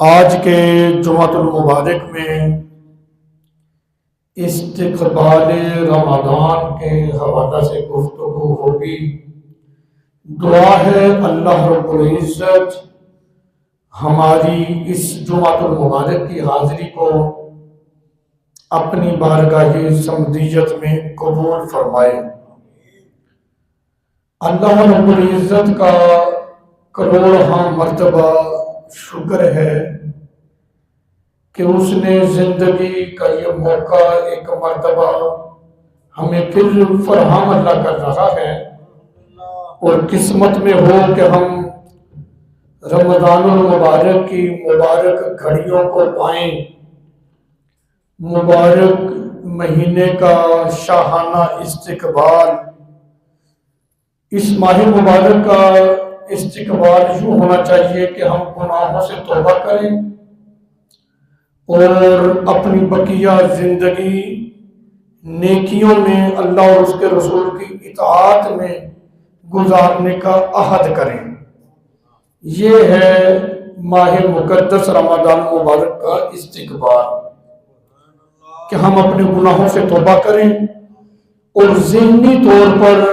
آج کے جمعۃ المبارک میں استقبال رمضان کے حوالہ سے گفتگو ہوگی۔ دعا ہے اللہ رب العزت ہماری اس جمعۃ المبارک کی حاضری کو اپنی بارگاہ صمدیت میں قبول فرمائے۔ اللہ رب العزت کا کروڑہا مرتبہ شکر ہے کہ اس نے زندگی کا یہ موقع ایک مرتبہ ہمیں پھر فراہم اللہ کر رہا ہے، اور قسمت میں ہو کہ ہم رمضان المبارک کی مبارک گھڑیوں کو پائیں، مبارک مہینے کا شاہانہ استقبال۔ اس ماہ مبارک کا استقبال یوں ہونا چاہیے کہ ہم گناہوں سے توبہ کریں اور اپنی بقیہ زندگی نیکیوں میں اللہ اور اس کے رسول کی اطاعت میں گزارنے کا عہد کریں۔ یہ ہے ماہ مقدس رمضان مبارک کا استقبال، کہ ہم اپنے گناہوں سے توبہ کریں اور ذہنی طور پر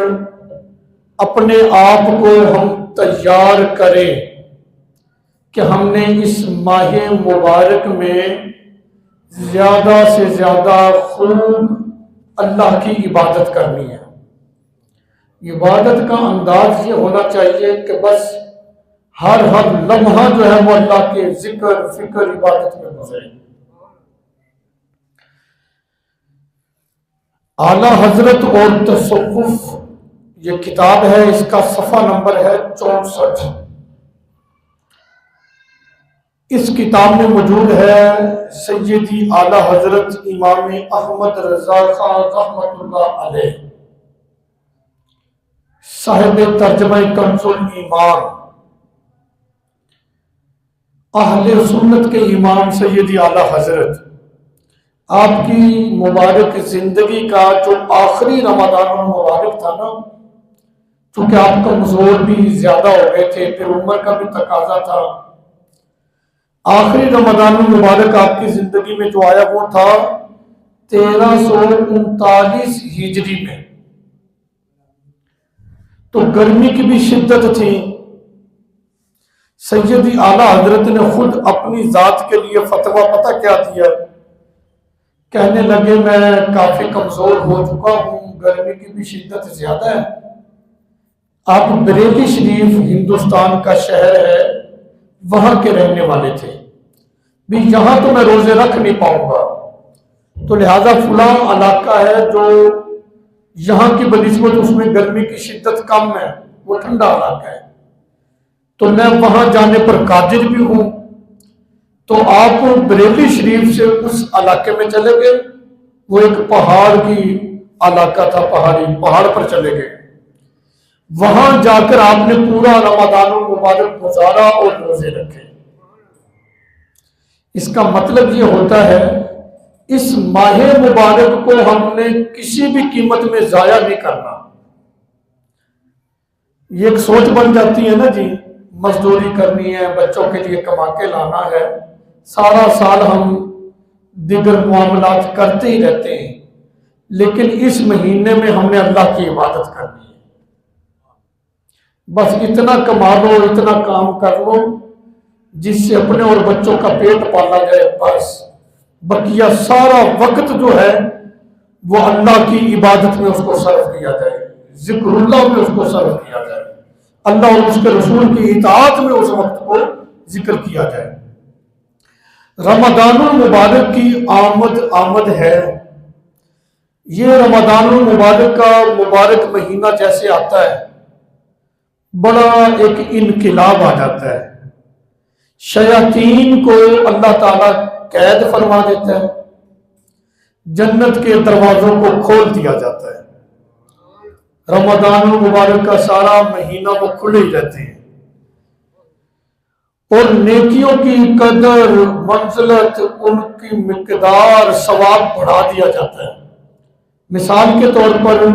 اپنے آپ کو ہم تیار کریں کہ ہم نے اس ماہ مبارک میں زیادہ سے زیادہ خوب اللہ کی عبادت کرنی ہے۔ عبادت کا انداز یہ ہونا چاہیے کہ بس ہر لمحہ جو ہے وہ اللہ کے ذکر فکر عبادت میں گزرے۔ اعلیٰ حضرت اور تصوف یہ کتاب ہے، اس کا صفحہ نمبر ہے 64۔ اس کتاب میں موجود ہے سیدی اعلیٰ حضرت امام احمد رضا خان رحمۃ اللہ علیہ، صاحب ترجمہ کنز الایمان، اہل سنت کے امام سیدی اعلیٰ حضرت۔ آپ کی مبارک زندگی کا جو آخری رمضان المبارک تھا نا، چونکہ آپ کمزور بھی زیادہ ہو گئے تھے، پھر عمر کا بھی تقاضا تھا، آخری رمضان المبارک آپ کی زندگی میں جو آیا وہ تھا 1339 ہجری میں۔ تو گرمی کی بھی شدت تھی۔ سیدی اعلیٰ حضرت نے خود اپنی ذات کے لیے فتویٰ پتہ کیا دیا، کہنے لگے میں کافی کمزور ہو چکا ہوں، گرمی کی بھی شدت زیادہ ہے۔ آپ بریلی شریف ہندوستان کا شہر ہے، وہاں کے رہنے والے تھے، بھی یہاں تو میں روزے رکھ نہیں پاؤں گا، تو لہذا فلاں علاقہ ہے جو یہاں کی بنسبت اس میں گرمی کی شدت کم ہے، وہ ٹھنڈا علاقہ ہے، تو میں وہاں جانے پر قادر بھی ہوں۔ تو آپ بریلی شریف سے اس علاقے میں چلے گئے، وہ ایک پہاڑ کی علاقہ تھا، پہاڑ پر چلے گئے، وہاں جا کر آپ نے پورا رمضان المبارک گزارا اور روزے رکھے۔ اس کا مطلب یہ ہوتا ہے اس ماہ مبارک کو ہم نے کسی بھی قیمت میں ضائع نہیں کرنا۔ یہ ایک سوچ بن جاتی ہے نا جی، مزدوری کرنی ہے، بچوں کے لیے کما کے لانا ہے، سارا سال ہم دیگر معاملات کرتے ہی رہتے ہیں، لیکن اس مہینے میں ہم نے اللہ کی عبادت کرنی ہے۔ بس اتنا کما لو، اتنا کام کر لو جس سے اپنے اور بچوں کا پیٹ پالا جائے، بس بقیہ سارا وقت جو ہے وہ اللہ کی عبادت میں اس کو صرف کیا جائے، ذکر اللہ میں اس کو صرف کیا جائے، اللہ اور اس کے رسول کی اطاعت میں اس وقت کو ذکر کیا جائے۔ رمضان المبارک کی آمد ہے، یہ رمضان المبارک کا مبارک مہینہ جیسے آتا ہے بڑا ایک انقلاب آ جاتا ہے، شیاطین کو اللہ تعالیٰ قید فرما دیتا ہے، جنت کے دروازوں کو کھول دیا جاتا ہے، رمضان المبارک کا سارا مہینہ وہ کھلے ہی رہتے ہیں، اور نیکیوں کی قدر منزلت ان کی مقدار ثواب بڑھا دیا جاتا ہے۔ مثال کے طور پر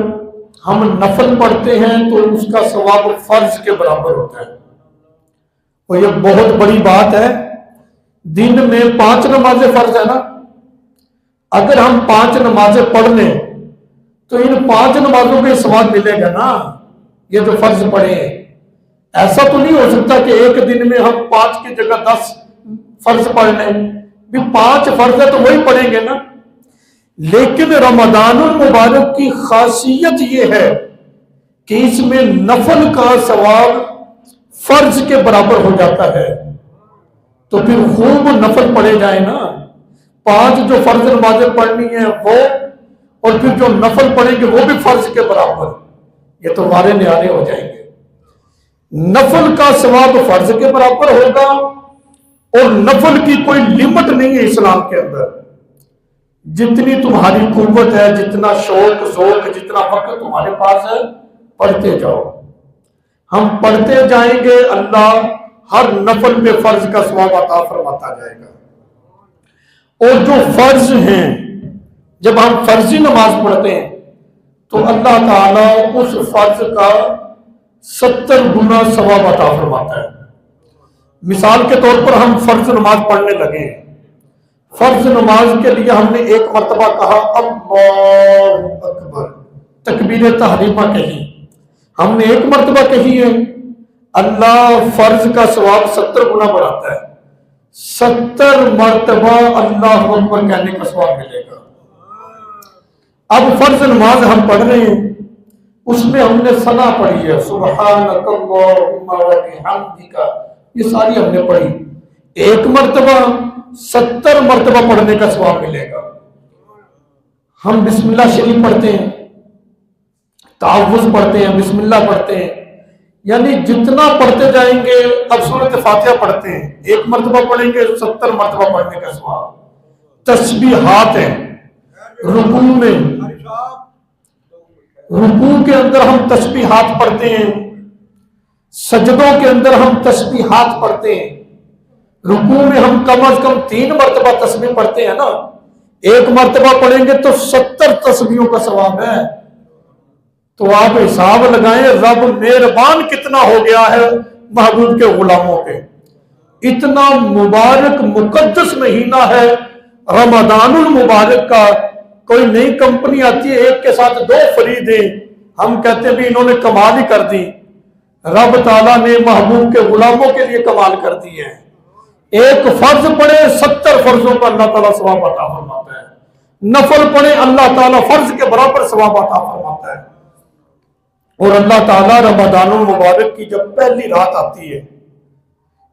ہم نفل پڑھتے ہیں تو اس کا ثواب فرض کے برابر ہوتا ہے، اور یہ بہت بڑی بات ہے دن میں 5 نمازیں فرض ہے نا، اگر ہم 5 نمازیں پڑھ لیں تو ان 5 نمازوں کے ثواب ملے گا نا، یہ جو فرض پڑھے ہیں۔ ایسا تو نہیں ہو سکتا کہ ایک دن میں ہم 5 کی جگہ 10 فرض پڑھ لیں، بھی 5 فرض ہے تو وہی پڑھیں گے نا۔ لیکن رمضان المبارک کی خاصیت یہ ہے کہ اس میں نفل کا ثواب فرض کے برابر ہو جاتا ہے، تو پھر خوب نفل پڑھے جائیں نا۔ 5 جو فرض نمازیں پڑھنی ہیں وہ، اور پھر جو نفل پڑھیں گے وہ بھی فرض کے برابر، یہ تو وارے نیارے ہو جائیں گے۔ نفل کا ثواب فرض کے برابر ہوگا، اور نفل کی کوئی لمٹ نہیں ہے اسلام کے اندر۔ جتنی تمہاری قوت ہے، جتنا شوق ذوق، جتنا وقت تمہارے پاس ہے، پڑھتے جاؤ۔ ہم پڑھتے جائیں گے، اللہ ہر نفل پہ فرض کا ثواب عطا فرماتا جائے گا۔ اور جو فرض ہیں، جب ہم فرضی نماز پڑھتے ہیں تو اللہ تعالیٰ اس فرض کا 70 گنا ثواب عطا فرماتا ہے۔ مثال کے طور پر ہم فرض نماز پڑھنے لگے ہیں، فرض نماز کے لیے ہم نے ایک مرتبہ کہا اللہ اکبر، تکبیر تحریمہ کہی، ہم نے ایک مرتبہ کہی ہے، اللہ فرض کا ثواب 70 گنا بڑھاتا ہے۔ 70 مرتبہ اللہ اکبر کہنے کا ثواب ملے گا۔ اب فرض نماز ہم پڑھ رہے ہیں، اس میں ہم نے ثنا پڑھی ہے، سبحانک اللہم و بحمدک، یہ ساری ہم نے پڑھی۔ ایک مرتبہ 70 مرتبہ پڑھنے کا ثواب ملے گا۔ ہم بسم اللہ شریف پڑھتے ہیں، تعوذ پڑھتے ہیں، بسم اللہ پڑھتے ہیں، یعنی جتنا پڑھتے جائیں گے۔ اب سورۃ فاتحہ پڑھتے ہیں، ایک مرتبہ پڑھیں گے 70 مرتبہ پڑھنے کا ثواب۔ تسبیحات ہیں، رکوع میں، رکوع کے اندر ہم تسبیحات پڑھتے ہیں، سجدوں کے اندر ہم تسبیحات پڑھتے ہیں، رکوع میں ہم کم از کم 3 مرتبہ تسبیح پڑھتے ہیں نا، ایک مرتبہ پڑھیں گے تو 70 تسبیحوں کا ثواب ہے۔ تو آپ حساب لگائیں رب مہربان کتنا ہو گیا ہے محبوب کے غلاموں پہ۔ اتنا مبارک مقدس مہینہ ہے رمضان المبارک کا، کوئی نئی کمپنی آتی ہے، ایک کے ساتھ 2 فری دیں، ہم کہتے ہیں بھی انہوں نے کمال ہی کر دی۔ رب تعالیٰ نے محبوب کے غلاموں کے لیے کمال کر دی ہے۔ ایک فرض پڑھے 70 فرضوں کا اللہ تعالیٰ ثواب عطا فرماتا ہے، نفل پڑھے اللہ تعالیٰ فرض کے برابر ثواب عطا فرماتا ہے۔ اور اللہ تعالیٰ رمضان المبارک کی جب پہلی رات آتی ہے،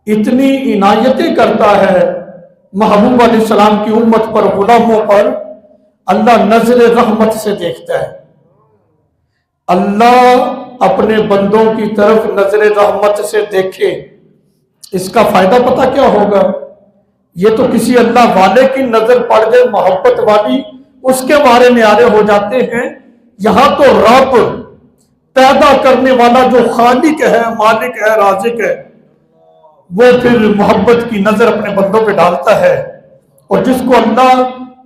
اتنی عنایتیں کرتا ہے محبوب علیہ السلام کی امت پر، غلاموں پر، اللہ نظر رحمت سے دیکھتا ہے۔ اللہ اپنے بندوں کی طرف نظر رحمت سے دیکھے، اس کا فائدہ پتہ کیا ہوگا؟ یہ تو کسی اللہ والے کی نظر پڑ جائے محبت والی، اس کے بارے میں آرے ہو جاتے ہیں۔ یہاں تو رب پیدا کرنے والا جو خالق ہے، مالک ہے، رازق ہے، وہ پھر محبت کی نظر اپنے بندوں پہ ڈالتا ہے، اور جس کو اللہ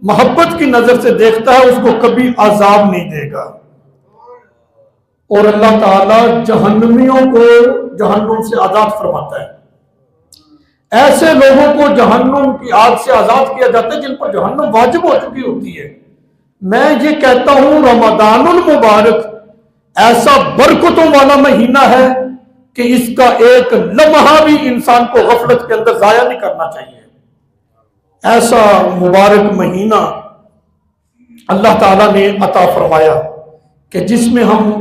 محبت کی نظر سے دیکھتا ہے اس کو کبھی عذاب نہیں دے گا۔ اور اللہ تعالیٰ جہنمیوں کو جہنم سے آزاد فرماتا ہے۔ ایسے لوگوں کو جہنم کی آگ سے آزاد کیا جاتا ہے جن پر جہنم واجب ہو چکی ہوتی ہے۔ میں یہ کہتا ہوں رمضان المبارک ایسا برکتوں والا مہینہ ہے کہ اس کا ایک لمحہ بھی انسان کو غفلت کے اندر ضائع نہیں کرنا چاہیے۔ ایسا مبارک مہینہ اللہ تعالیٰ نے عطا فرمایا کہ جس میں ہم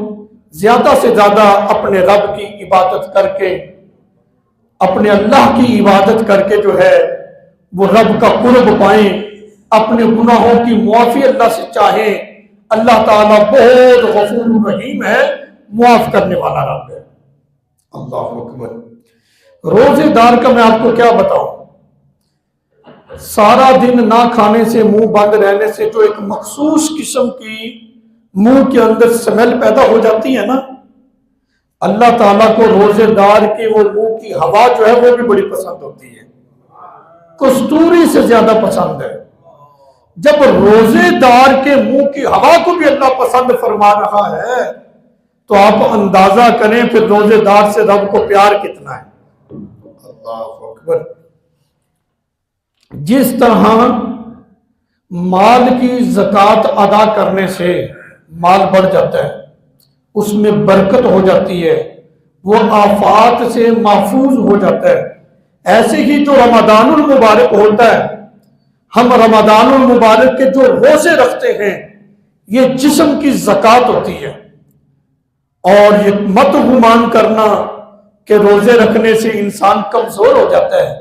زیادہ سے زیادہ اپنے رب کی عبادت کر کے، اپنے اللہ کی عبادت کر کے جو ہے وہ رب کا قرب پائیں، اپنے گناہوں کی معافی اللہ سے چاہیں۔ اللہ تعالیٰ بہت غفور رحیم ہے، معاف کرنے والا رب ہے۔ اللہ اکبر۔ روزے دار کا میں آپ کو کیا بتاؤں، سارا دن نہ کھانے سے، منہ بند رہنے سے جو ایک مخصوص قسم کی منہ کے اندر سمیل پیدا ہو جاتی ہے نا، اللہ تعالیٰ کو روزے دار کی وہ منہ کی ہوا جو ہے وہ بھی بڑی پسند ہوتی ہے، کستوری سے زیادہ پسند ہے۔ جب روزے دار کے منہ کی ہوا کو بھی اللہ پسند فرما رہا ہے تو آپ اندازہ کریں پھر روزے دار سے رب کو پیار کتنا ہے۔ اللہ اکبر۔ جس طرح مال کی زکوٰۃ ادا کرنے سے مال بڑھ جاتا ہے، اس میں برکت ہو جاتی ہے، وہ آفات سے محفوظ ہو جاتا ہے، ایسے ہی جو رمضان المبارک ہوتا ہے، ہم رمضان المبارک کے جو روزے رکھتے ہیں یہ جسم کی زکوٰۃ ہوتی ہے۔ اور یہ مت گمان کرنا کہ روزے رکھنے سے انسان کمزور ہو جاتا ہے،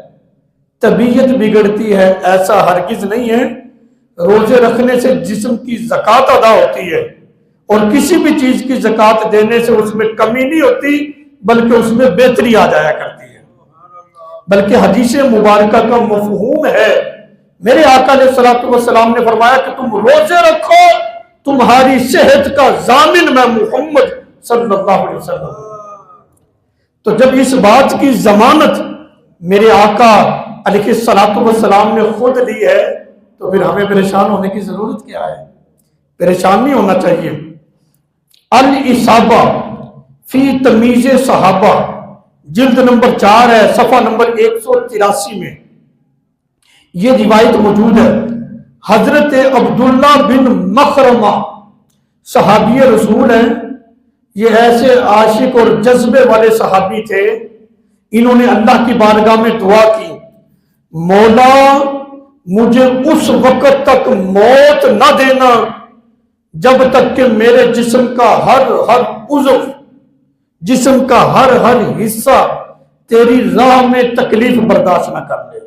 طبیعت بگڑتی ہے، ایسا ہرگز نہیں ہے۔ روزے رکھنے سے جسم کی زکوٰۃ ادا ہوتی ہے، اور کسی بھی چیز کی زکوٰۃ دینے سے اس میں کمی نہیں ہوتی بلکہ اس میں بہتری آ جایا کرتی ہے۔ بلکہ حدیث مبارکہ کا مفہوم ہے، میرے آقا علیہ الصلوۃ والسلام نے فرمایا کہ تم روزے رکھو، تمہاری صحت کا ضامن میں محمد صلی اللہ علیہ وسلم۔ تو جب اس بات کی ضمانت میرے آقا علیہ الصلوۃ والسلام نے خود لی ہے تو پھر ہمیں پریشان ہونے کی ضرورت کیا ہے؟ پریشان نہیں ہونا چاہیے۔ الاصابہ فی تمیز صحابہ جلد نمبر 4 ہے، صفحہ نمبر 183 میں یہ روایت موجود ہے۔ حضرت عبداللہ بن مخرمہ صحابی رسول ہیں، یہ ایسے عاشق اور جذبے والے صحابی تھے، انہوں نے اللہ کی بارگاہ میں دعا کی، مولا مجھے اس وقت تک موت نہ دینا جب تک کہ میرے جسم کا ہر عضو، جسم کا ہر حصہ تیری راہ میں تکلیف برداشت نہ کر لے۔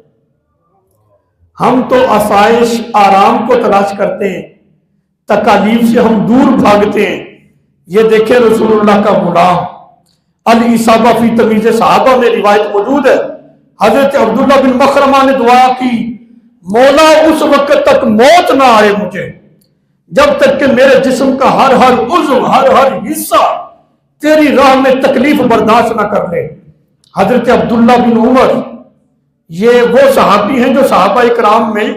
ہم تو آسائش آرام کو تلاش کرتے ہیں، تکالیف سے ہم دور بھاگتے ہیں۔ یہ دیکھیں رسول اللہ کا غلام، الاصابہ فی تمیز صحابہ میں روایت موجود ہے، حضرت عبداللہ بن مخرمہ نے دعا کی، مولا اس وقت تک موت نہ آئے مجھے جب تک کہ میرے جسم کا ہر عضو، ہر حصہ تیری راہ میں تکلیف برداشت نہ کر لے۔ حضرت عبداللہ بن عمر یہ وہ صحابی ہیں جو صحابہ اکرام میں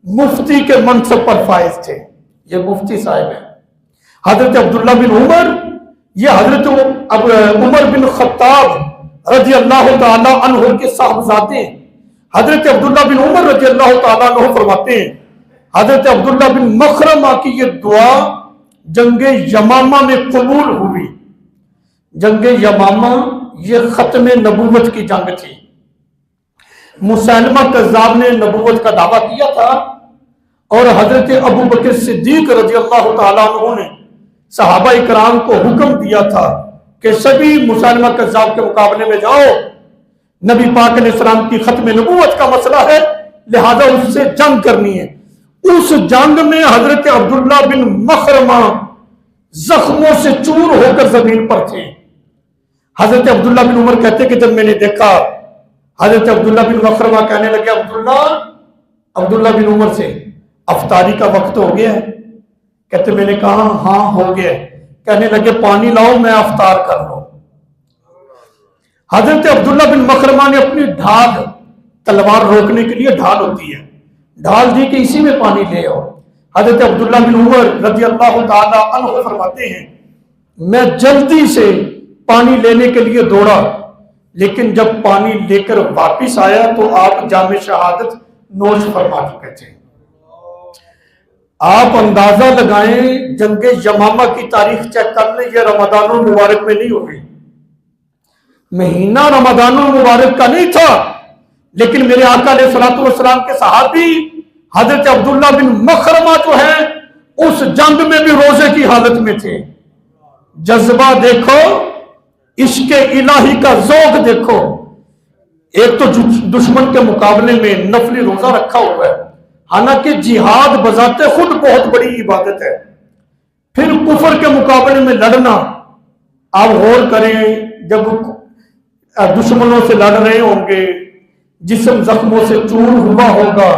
مفتی کے منصب پر فائز تھے، یہ مفتی صاحب ہیں۔ حضرت عبداللہ بن عمر یہ حضرت عمر بن خطاب رضی اللہ تعالی عنہ کے صاحبزادے ہیں۔ حضرت عبداللہ بن عمر رضی اللہ تعالیٰ عنہ فرماتے ہیں، حضرت عبداللہ بن مخرمہ کی یہ دعا جنگ یمامہ میں قبول ہوئی۔ جنگ یمامہ یہ ختم نبوت کی جنگ تھی، مسلمہ کذاب نے نبوت کا دعویٰ کیا تھا، اور حضرت ابو بکر صدیق رضی اللہ تعالیٰ عنہ نے صحابہ اکرام کو حکم دیا تھا کہ سبھی مسلمہ کذاب کے مقابلے میں جاؤ، نبی پاک علیہ السلام کی ختم نبوت کا مسئلہ ہے، لہذا اس سے جنگ کرنی ہے۔ اس جنگ میں حضرت عبداللہ بن مخرمہ زخموں سے چور ہو کر زمین پر تھے۔ حضرت عبداللہ بن عمر کہتے کہ جب میں نے دیکھا، حضرت عبداللہ بن مخرمہ کہنے لگے عبداللہ بن عمر سے، افطاری کا وقت ہو گیا ہے؟ کہتے میں نے کہا ہاں ہو گیا ہے۔ کہنے لگے پانی لاؤ میں افطار کر لوں۔ حضرت عبداللہ بن مخرمہ نے اپنی ڈھال، تلوار روکنے کے لیے ڈھال ہوتی ہے، ڈھال دی کہ اسی میں پانی لے آؤ۔ حضرت عبداللہ بن عمر رضی اللہ تعالی عنہ فرماتے ہیں، میں جلدی سے پانی لینے کے لیے دوڑا، لیکن جب پانی لے کر واپس آیا تو آپ جام شہادت نوش فرما چکے تھے۔ آپ اندازہ لگائیں، جنگ یمامہ کی تاریخ چیک کر لیں، یہ رمضان المبارک میں نہیں ہوئی، مہینہ رمضان المبارک کا نہیں تھا، لیکن میرے آقا علیہ الصلوۃ والسلام کے صحابی حضرت عبداللہ بن مخرمہ جو ہیں اس جنگ میں بھی روزے کی حالت میں تھے۔ جذبہ دیکھو، عشق الہی کا ذوق دیکھو۔ ایک تو دشمن کے مقابلے میں نفلی روزہ رکھا ہوا ہے، حالانکہ جہاد بذات خود بہت بڑی عبادت ہے، پھر کفر کے مقابلے میں لڑنا۔ آپ غور کریں، جب دشمنوں سے لڑ رہے ہوں گے، جسم زخموں سے چور ہوا ہوگا،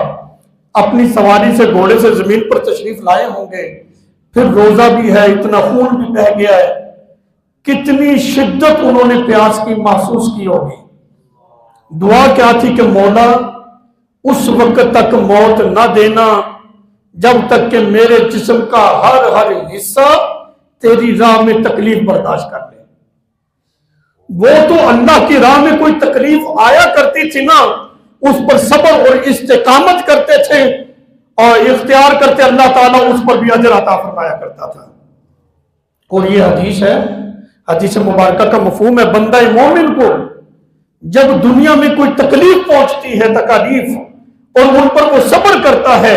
اپنی سواری سے گھوڑے سے زمین پر تشریف لائے ہوں گے، پھر روزہ بھی ہے، اتنا خون بھی بہہ گیا ہے، کتنی شدت انہوں نے پیاس کی محسوس کی ہوگی۔ دعا کیا تھی کہ مولا اس وقت تک موت نہ دینا جب تک کہ میرے جسم کا ہر حصہ تیری راہ میں تکلیف برداشت کر لے۔ وہ تو اللہ کی راہ میں کوئی تکلیف آیا کرتی تھی نا، اس پر صبر اور استقامت کرتے تھے اور اختیار کرتے، اللہ تعالیٰ اس پر بھی اجر عطا فرمایا کرتا تھا۔ اور یہ حدیث ہے، حدیث مبارکہ کا مفہوم ہے، بندہ مومن کو جب دنیا میں کوئی تکلیف پہنچتی ہے، تکالیف، اور ان پر وہ صبر کرتا ہے،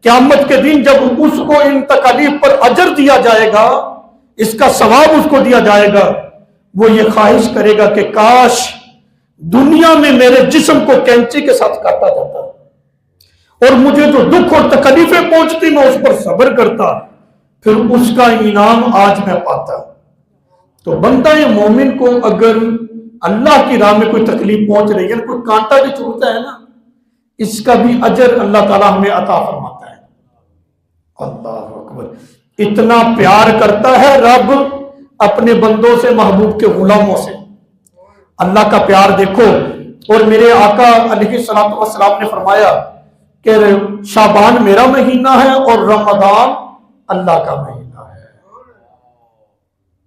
قیامت کے دن جب اس کو ان تکالیف پر اجر دیا جائے گا، اس کا ثواب اس کو دیا جائے گا، وہ یہ خواہش کرے گا کہ کاش دنیا میں میرے جسم کو کینچی کے ساتھ کاٹا جاتا اور مجھے جو دکھ اور تکلیفیں پہنچتی میں اس پر صبر کرتا، پھر اس کا انعام آج میں پاتا۔ تو بندہ مومن کو اگر اللہ کی راہ میں کوئی تکلیف پہنچ رہی ہے، کوئی کانٹا بھی چبھتا ہے نا، اس کا بھی اجر اللہ تعالیٰ ہمیں عطا فرماتا ہے۔ اللہ اکبر! اتنا پیار کرتا ہے رب اپنے بندوں سے، محبوب کے غلاموں سے۔ اللہ کا پیار دیکھو۔ اور میرے آقا علیہ الصلوۃ والسلام نے فرمایا کہ شعبان میرا مہینہ ہے اور رمضان اللہ کا مہینہ ہے۔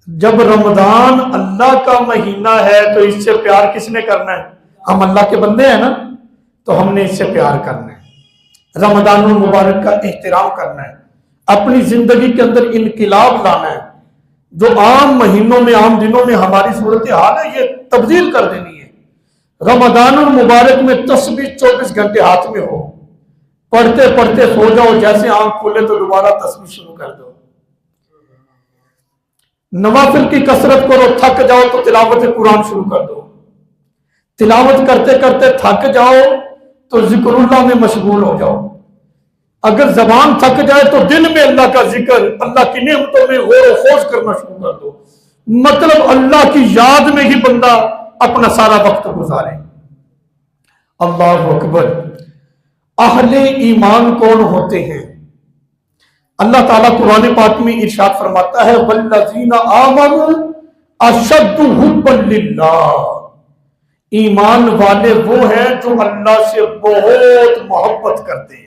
جب رمضان اللہ کا مہینہ ہے تو اس سے پیار کس نے کرنا ہے؟ ہم اللہ کے بندے ہیں نا، تو ہم نے اس سے پیار کرنا ہے، رمضان المبارک کا احترام کرنا ہے، اپنی زندگی کے اندر انقلاب لانا ہے۔ جو عام مہینوں میں، عام دنوں میں ہماری صورتحال ہے، یہ تبدیل کر دینی ہے۔ رمضان المبارک میں تسبیح 24 گھنٹے ہاتھ میں ہو، پڑھتے پڑھتے سو جاؤ، جیسے آنکھ کھولے تو دوبارہ تسبیح شروع کر دو۔ نوافل کی کثرت کرو، تھک جاؤ تو تلاوت قرآن شروع کر دو، تلاوت کرتے کرتے تھک جاؤ تو ذکر اللہ میں مشغول ہو جاؤ۔ اگر زبان تھک جائے تو دل میں اللہ کا ذکر، اللہ کی نعمتوں میں غور و خوض کرنا شروع کر دو۔ مطلب اللہ کی یاد میں ہی بندہ اپنا سارا وقت گزارے۔ اللہ اکبر! اہل ایمان کون ہوتے ہیں؟ اللہ تعالیٰ قرآن پاک میں ارشاد فرماتا ہے والذین آمنوا اشد حبا للہ، ایمان والے وہ ہیں جو اللہ سے بہت محبت کرتے ہیں۔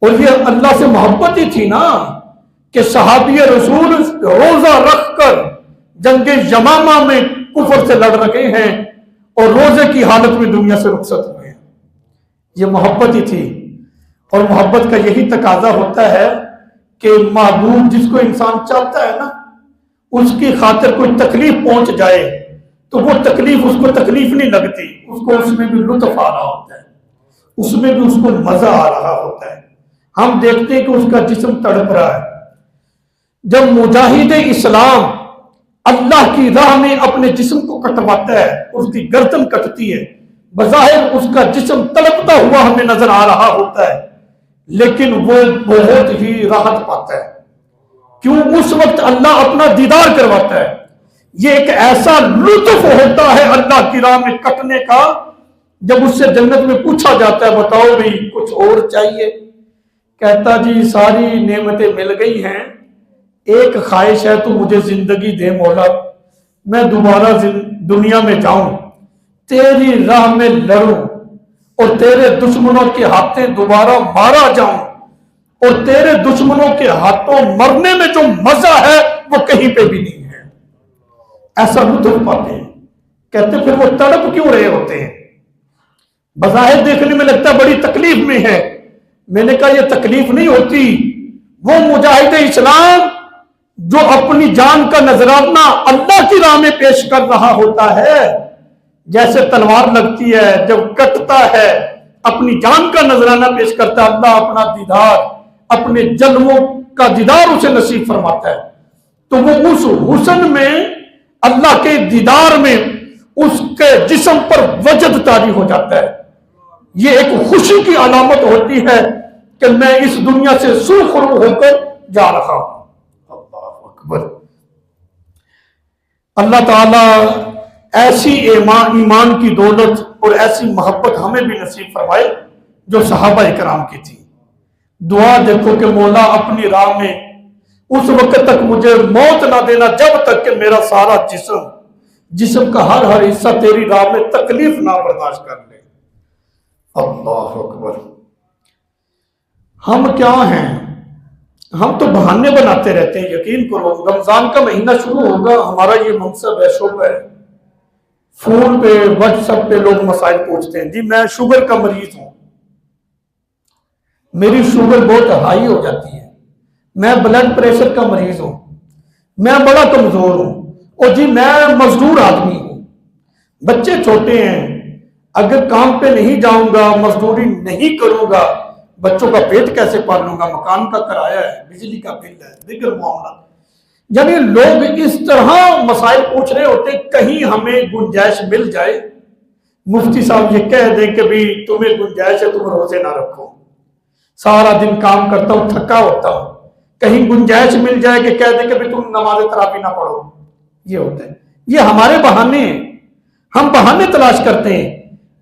اور یہ اللہ سے محبت ہی تھی نا کہ صحابی رسول روزہ رکھ کر جنگ یمامہ میں کفر سے لڑ رہے ہیں اور روزے کی حالت میں دنیا سے رخصت ہوئے ہیں۔ یہ محبت ہی تھی۔ اور محبت کا یہی تقاضا ہوتا ہے کہ محبوب جس کو انسان چاہتا ہے نا، اس کی خاطر کوئی تکلیف پہنچ جائے تو وہ تکلیف اس کو تکلیف نہیں لگتی، اس کو اس میں بھی لطف آ رہا ہوتا ہے، اس میں بھی اس کو مزہ آ رہا ہوتا ہے۔ ہم دیکھتے ہیں کہ اس کا جسم تڑپ رہا ہے۔ جب مجاہد اسلام اللہ کی راہ میں اپنے جسم کو کٹواتا ہے، اس کی گردن کٹتی ہے، بظاہر اس کا جسم تڑپتا ہوا ہمیں نظر آ رہا ہوتا ہے، لیکن وہ بہت ہی راحت پاتا ہے۔ کیوں؟ اس وقت اللہ اپنا دیدار کرواتا ہے۔ یہ ایک ایسا لطف ہوتا ہے اللہ کی راہ میں کٹنے کا، جب اس سے جنت میں پوچھا جاتا ہے بتاؤ بھئی کچھ اور چاہیے؟ کہتا جی ساری نعمتیں مل گئی ہیں، ایک خواہش ہے تو مجھے زندگی دے مولا، میں دوبارہ دنیا میں جاؤں، تیری راہ میں لڑوں اور تیرے دشمنوں کے ہاتھیں دوبارہ مارا جاؤں، اور تیرے دشمنوں کے ہاتھوں مرنے میں جو مزہ ہے وہ کہیں پہ بھی نہیں ہے۔ ایسا لطف پاتے ہیں۔ کہتے پھر وہ تڑپ کیوں رہے ہوتے ہیں؟ بظاہر دیکھنے میں لگتا ہے بڑی تکلیف میں ہے۔ میں نے کہا یہ تکلیف نہیں ہوتی، وہ مجاہد اسلام جو اپنی جان کا نذرانہ اللہ کی راہ میں پیش کر رہا ہوتا ہے، جیسے تلوار لگتی ہے جب کٹتا ہے، اپنی جان کا نذرانہ پیش کرتا ہے، اللہ اپنا دیدار، اپنے جلووں کا دیدار اسے نصیب فرماتا ہے، تو وہ اس حسن میں، اللہ کے دیدار میں اس کے جسم پر وجد طاری ہو جاتا ہے۔ یہ ایک خوشی کی علامت ہوتی ہے کہ میں اس دنیا سے سرخرو ہو کر جا رہا ہوں۔ اللہ اکبر! اللہ تعالیٰ ایسی ایمان کی دولت اور ایسی محبت ہمیں بھی نصیب فرمائے جو صحابہ کرام کی تھی۔ دعا دیکھو کہ مولا اپنی راہ میں اس وقت تک مجھے موت نہ دینا جب تک کہ میرا سارا جسم کا ہر حصہ تیری راہ میں تکلیف نہ برداشت کر لے۔ اللہ اکبر! ہم کیا ہیں؟ ہم تو بہانے بناتے رہتے ہیں۔ یقین کرو رمضان کا مہینہ شروع ہوگا، ہمارا یہ منصب ہے، شعبہ ہے، فون پہ واٹس ایپ پہ لوگ مسائل پوچھتے ہیں، جی میں شوگر کا مریض ہوں، میری شوگر بہت ہائی ہو جاتی ہے، میں بلڈ پریشر کا مریض ہوں، میں بڑا کمزور ہوں، اور جی میں مزدور آدمی ہوں، بچے چھوٹے ہیں، اگر کام پہ نہیں جاؤں گا، مزدوری نہیں کروں گا، بچوں کا پیٹ کیسے پالوں گا، مکان کا کرایہ ہے، بجلی کا بل ہے، دیگر معاملات۔ یعنی لوگ اس طرح مسائل پوچھ رہے ہوتے، کہیں ہمیں گنجائش مل جائے، مفتی صاحب یہ کہہ دیں کہ بھی تمہیں گنجائش ہے، تم روزے نہ رکھو، سارا دن کام کرتا ہوں، تھکا ہوتا ہوں، کہیں گنجائش مل جائے کہ کہہ دیں کہ بھی تم نماز تراویح نہ پڑھو، یہ ہوتا ہے۔ یہ ہمارے بہانے ہیں، ہم بہانے تلاش کرتے ہیں،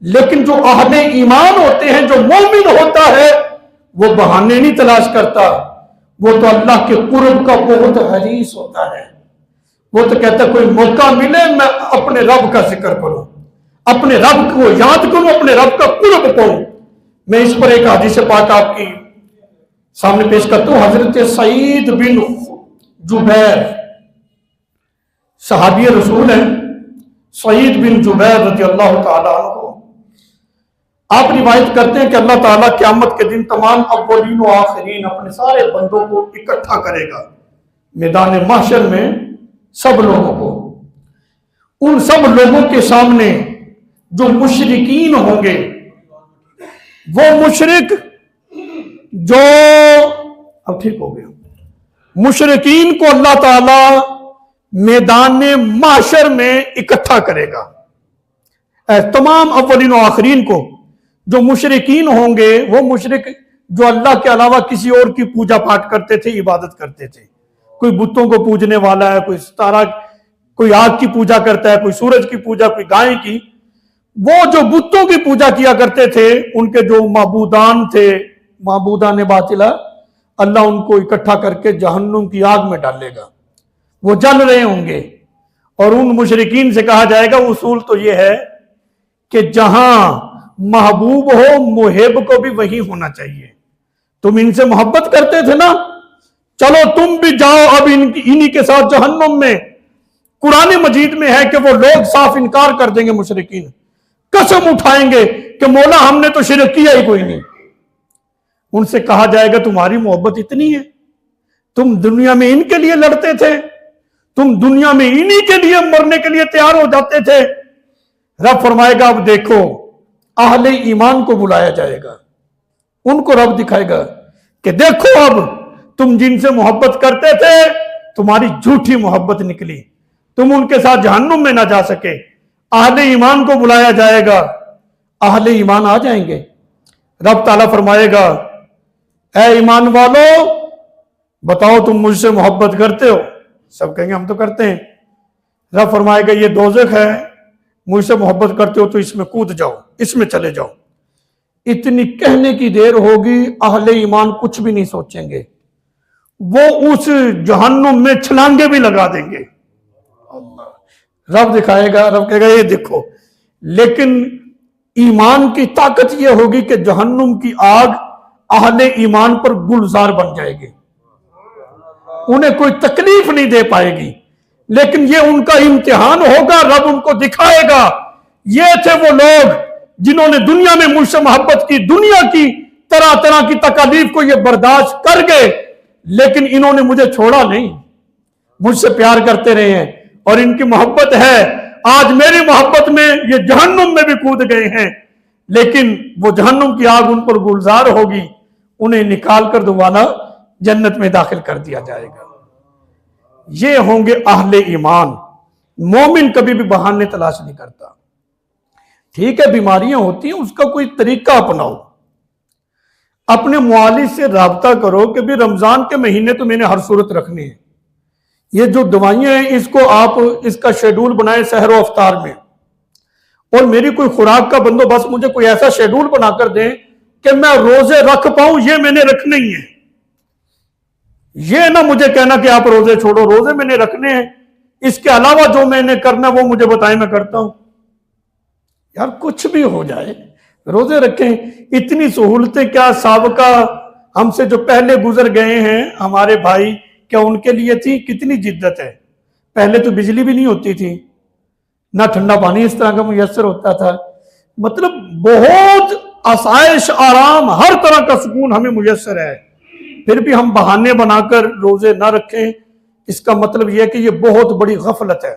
لیکن جو اہل ایمان ہوتے ہیں، جو مومن ہوتا ہے، وہ بہانے نہیں تلاش کرتا، وہ تو اللہ کے قرب کا بہت حریص ہوتا ہے، وہ تو کہتا ہے کوئی موقع ملے میں اپنے رب کا ذکر کروں، اپنے رب کو یاد کروں، اپنے رب کا قرب پاؤں۔ میں اس پر ایک حدیث پاک آپ کی سامنے پیش کرتا ہوں۔ حضرت سعید بن جبیر صحابی رسول ہیں، سعید بن جبیر رضی اللہ تعالیٰ عنہ، آپ روایت کرتے ہیں کہ اللہ تعالیٰ قیامت کے دن تمام اولین و آخرین اپنے سارے بندوں کو اکٹھا کرے گا میدان محشر میں، سب لوگوں کو، ان سب لوگوں کے سامنے جو مشرکین ہوں گے، وہ مشرک جو اب ٹھیک ہو گیا، مشرکین کو اللہ تعالیٰ میدان محشر میں اکٹھا کرے گا، تمام اولین و آخرین کو۔ جو مشرکین ہوں گے وہ مشرک جو اللہ کے علاوہ کسی اور کی پوجا پاٹ کرتے تھے، عبادت کرتے تھے، کوئی بتوں کو پوجنے والا ہے، کوئی ستارہ، کوئی آگ کی پوجا کرتا ہے، کوئی سورج کی پوجا، کوئی گائے کی، وہ جو بتوں کی پوجا کیا کرتے تھے، ان کے جو معبودان تھے، معبودان باطلہ، اللہ ان کو اکٹھا کر کے جہنم کی آگ میں ڈالے گا، وہ جل رہے ہوں گے، اور ان مشرکین سے کہا جائے گا اصول تو یہ ہے کہ جہاں محبوب ہو، محب کو بھی وہی ہونا چاہیے، تم ان سے محبت کرتے تھے نا، چلو تم بھی جاؤ اب انہی کے ساتھ جہنم میں۔ قرآن مجید میں ہے کہ وہ لوگ صاف انکار کر دیں گے، مشرکین قسم اٹھائیں گے کہ مولا ہم نے تو شرک کیا ہی کوئی نہیں۔ ان سے کہا جائے گا تمہاری محبت اتنی ہے، تم دنیا میں ان کے لیے لڑتے تھے، تم دنیا میں انہی کے لیے مرنے کے لیے تیار ہو جاتے تھے۔ رب فرمائے گا اب دیکھو، اہل ایمان کو بلایا جائے گا، ان کو رب دکھائے گا کہ دیکھو اب تم جن سے محبت کرتے تھے، تمہاری جھوٹی محبت نکلی، تم ان کے ساتھ جہنم میں نہ جا سکے۔ اہل ایمان کو بلایا جائے گا، اہل ایمان آ جائیں گے، رب تعالیٰ فرمائے گا اے ایمان والو بتاؤ تم مجھ سے محبت کرتے ہو؟ سب کہیں گے ہم تو کرتے ہیں۔ رب فرمائے گا یہ دوزخ ہے، مجھ سے محبت کرتے ہو تو اس میں کود جاؤ، اس میں چلے جاؤ۔ اتنی کہنے کی دیر ہوگی، اہل ایمان کچھ بھی نہیں سوچیں گے، وہ اس جہنم میں چھلانگے بھی لگا دیں گے۔ رب دکھائے گا، رب کہے گا یہ دیکھو، لیکن ایمان کی طاقت یہ ہوگی کہ جہنم کی آگ اہل ایمان پر گلزار بن جائے گی، انہیں کوئی تکلیف نہیں دے پائے گی، لیکن یہ ان کا امتحان ہوگا، رب ان کو دکھائے گا یہ تھے وہ لوگ جنہوں نے دنیا میں مجھ سے محبت کی، دنیا کی طرح طرح کی تکالیف کو یہ برداشت کر گئے، لیکن انہوں نے مجھے چھوڑا نہیں، مجھ سے پیار کرتے رہے ہیں، اور ان کی محبت ہے، آج میری محبت میں یہ جہنم میں بھی کود گئے ہیں، لیکن وہ جہنم کی آگ ان پر گلزار ہوگی، انہیں نکال کر دوبارہ جنت میں داخل کر دیا جائے گا۔ یہ ہوں گے اہل ایمان۔ مومن کبھی بھی بہانے تلاش نہیں کرتا۔ ٹھیک ہے بیماریاں ہوتی ہیں، اس کا کوئی طریقہ اپناؤ، اپنے معالج سے رابطہ کرو کہ بھی رمضان کے مہینے تو میں نے ہر صورت رکھنی ہے، یہ جو دوائیاں ہیں اس کو آپ اس کا شیڈول بنائیں سحر و افطار میں، اور میری کوئی خوراک کا بندوبست مجھے کوئی ایسا شیڈول بنا کر دیں کہ میں روزے رکھ پاؤں، یہ میں نے رکھنے ہی ہیں۔ یہ نہ مجھے کہنا کہ آپ روزے چھوڑو، روزے میں نے رکھنے ہیں، اس کے علاوہ جو میں نے کرنا وہ مجھے بتائیں میں کرتا ہوں۔ یار کچھ بھی ہو جائے روزے رکھیں، اتنی سہولتیں کیا سابقہ ہم سے جو پہلے گزر گئے ہیں ہمارے بھائی، کیا ان کے لیے تھی؟ کتنی جدت ہے، پہلے تو بجلی بھی نہیں ہوتی تھی، نہ ٹھنڈا پانی اس طرح کا میسر ہوتا تھا. مطلب بہت آسائش، آرام، ہر طرح کا سکون ہمیں میسر ہے. پھر بھی ہم بہانے بنا کر روزے نہ رکھیں، اس کا مطلب یہ ہے کہ یہ بہت بڑی غفلت ہے،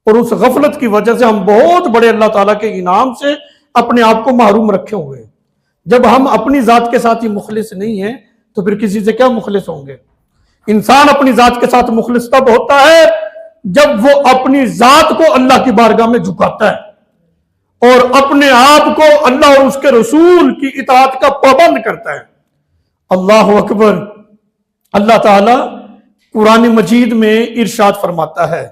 اور اس غفلت کی وجہ سے ہم بہت بڑے اللہ تعالیٰ کے انعام سے اپنے آپ کو محروم رکھے ہوئے ہیں. جب ہم اپنی ذات کے ساتھ ہی مخلص نہیں ہیں تو پھر کسی سے کیا مخلص ہوں گے؟ انسان اپنی ذات کے ساتھ مخلص تب ہوتا ہے جب وہ اپنی ذات کو اللہ کی بارگاہ میں جھکاتا ہے اور اپنے آپ کو اللہ اور اس کے رسول کی اطاعت کا پابند کرتا ہے. اللہ اکبر. اللہ تعالیٰ قرآن مجید میں ارشاد فرماتا ہے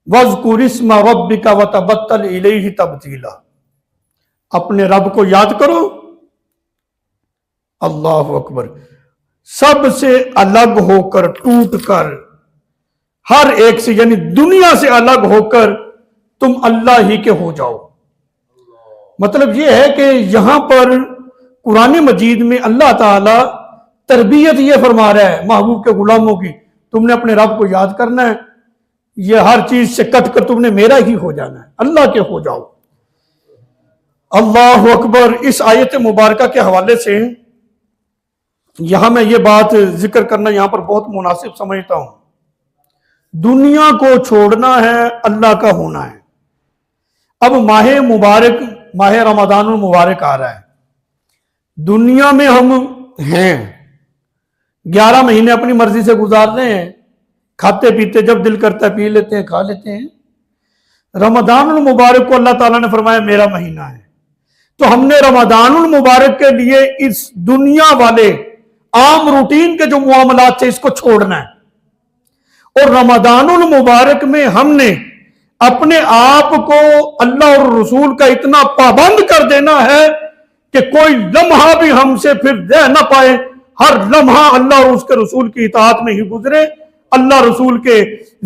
وَاذْكُرِ اسْمَ رَبِّكَ وَتَبَتَّلْ إِلَيْهِ تَبْتِيلًا. اپنے رب کو یاد کرو. اللہ اکبر. سب سے الگ ہو کر، ٹوٹ کر، ہر ایک سے یعنی دنیا سے الگ ہو کر تم اللہ ہی کے ہو جاؤ. مطلب یہ ہے کہ یہاں پر قرآن مجید میں اللہ تعالی تربیت یہ فرما رہا ہے محبوب کے غلاموں کی، تم نے اپنے رب کو یاد کرنا ہے، یہ ہر چیز سے کٹ کر تم نے میرا ہی ہو جانا ہے، اللہ کے ہو جاؤ. اللہ اکبر. اس آیت مبارکہ کے حوالے سے یہاں میں یہ بات ذکر کرنا یہاں پر بہت مناسب سمجھتا ہوں. دنیا کو چھوڑنا ہے، اللہ کا ہونا ہے. اب ماہ مبارک، ماہ رمضان المبارک آ رہا ہے. دنیا میں ہم ہیں 11 مہینے اپنی مرضی سے گزار رہے ہیں، کھاتے پیتے جب دل کرتا ہے پی لیتے ہیں، کھا لیتے ہیں. رمضان المبارک کو اللہ تعالیٰ نے فرمایا میرا مہینہ ہے، تو ہم نے رمضان المبارک کے لیے اس دنیا والے عام روٹین کے جو معاملات تھے اس کو چھوڑنا ہے، اور رمضان المبارک میں ہم نے اپنے آپ کو اللہ اور رسول کا اتنا پابند کر دینا ہے کہ کوئی لمحہ بھی ہم سے پھر رہ نہ پائے. ہر لمحہ اللہ اور اس کے رسول کی اطاعت میں ہی گزرے، اللہ رسول کے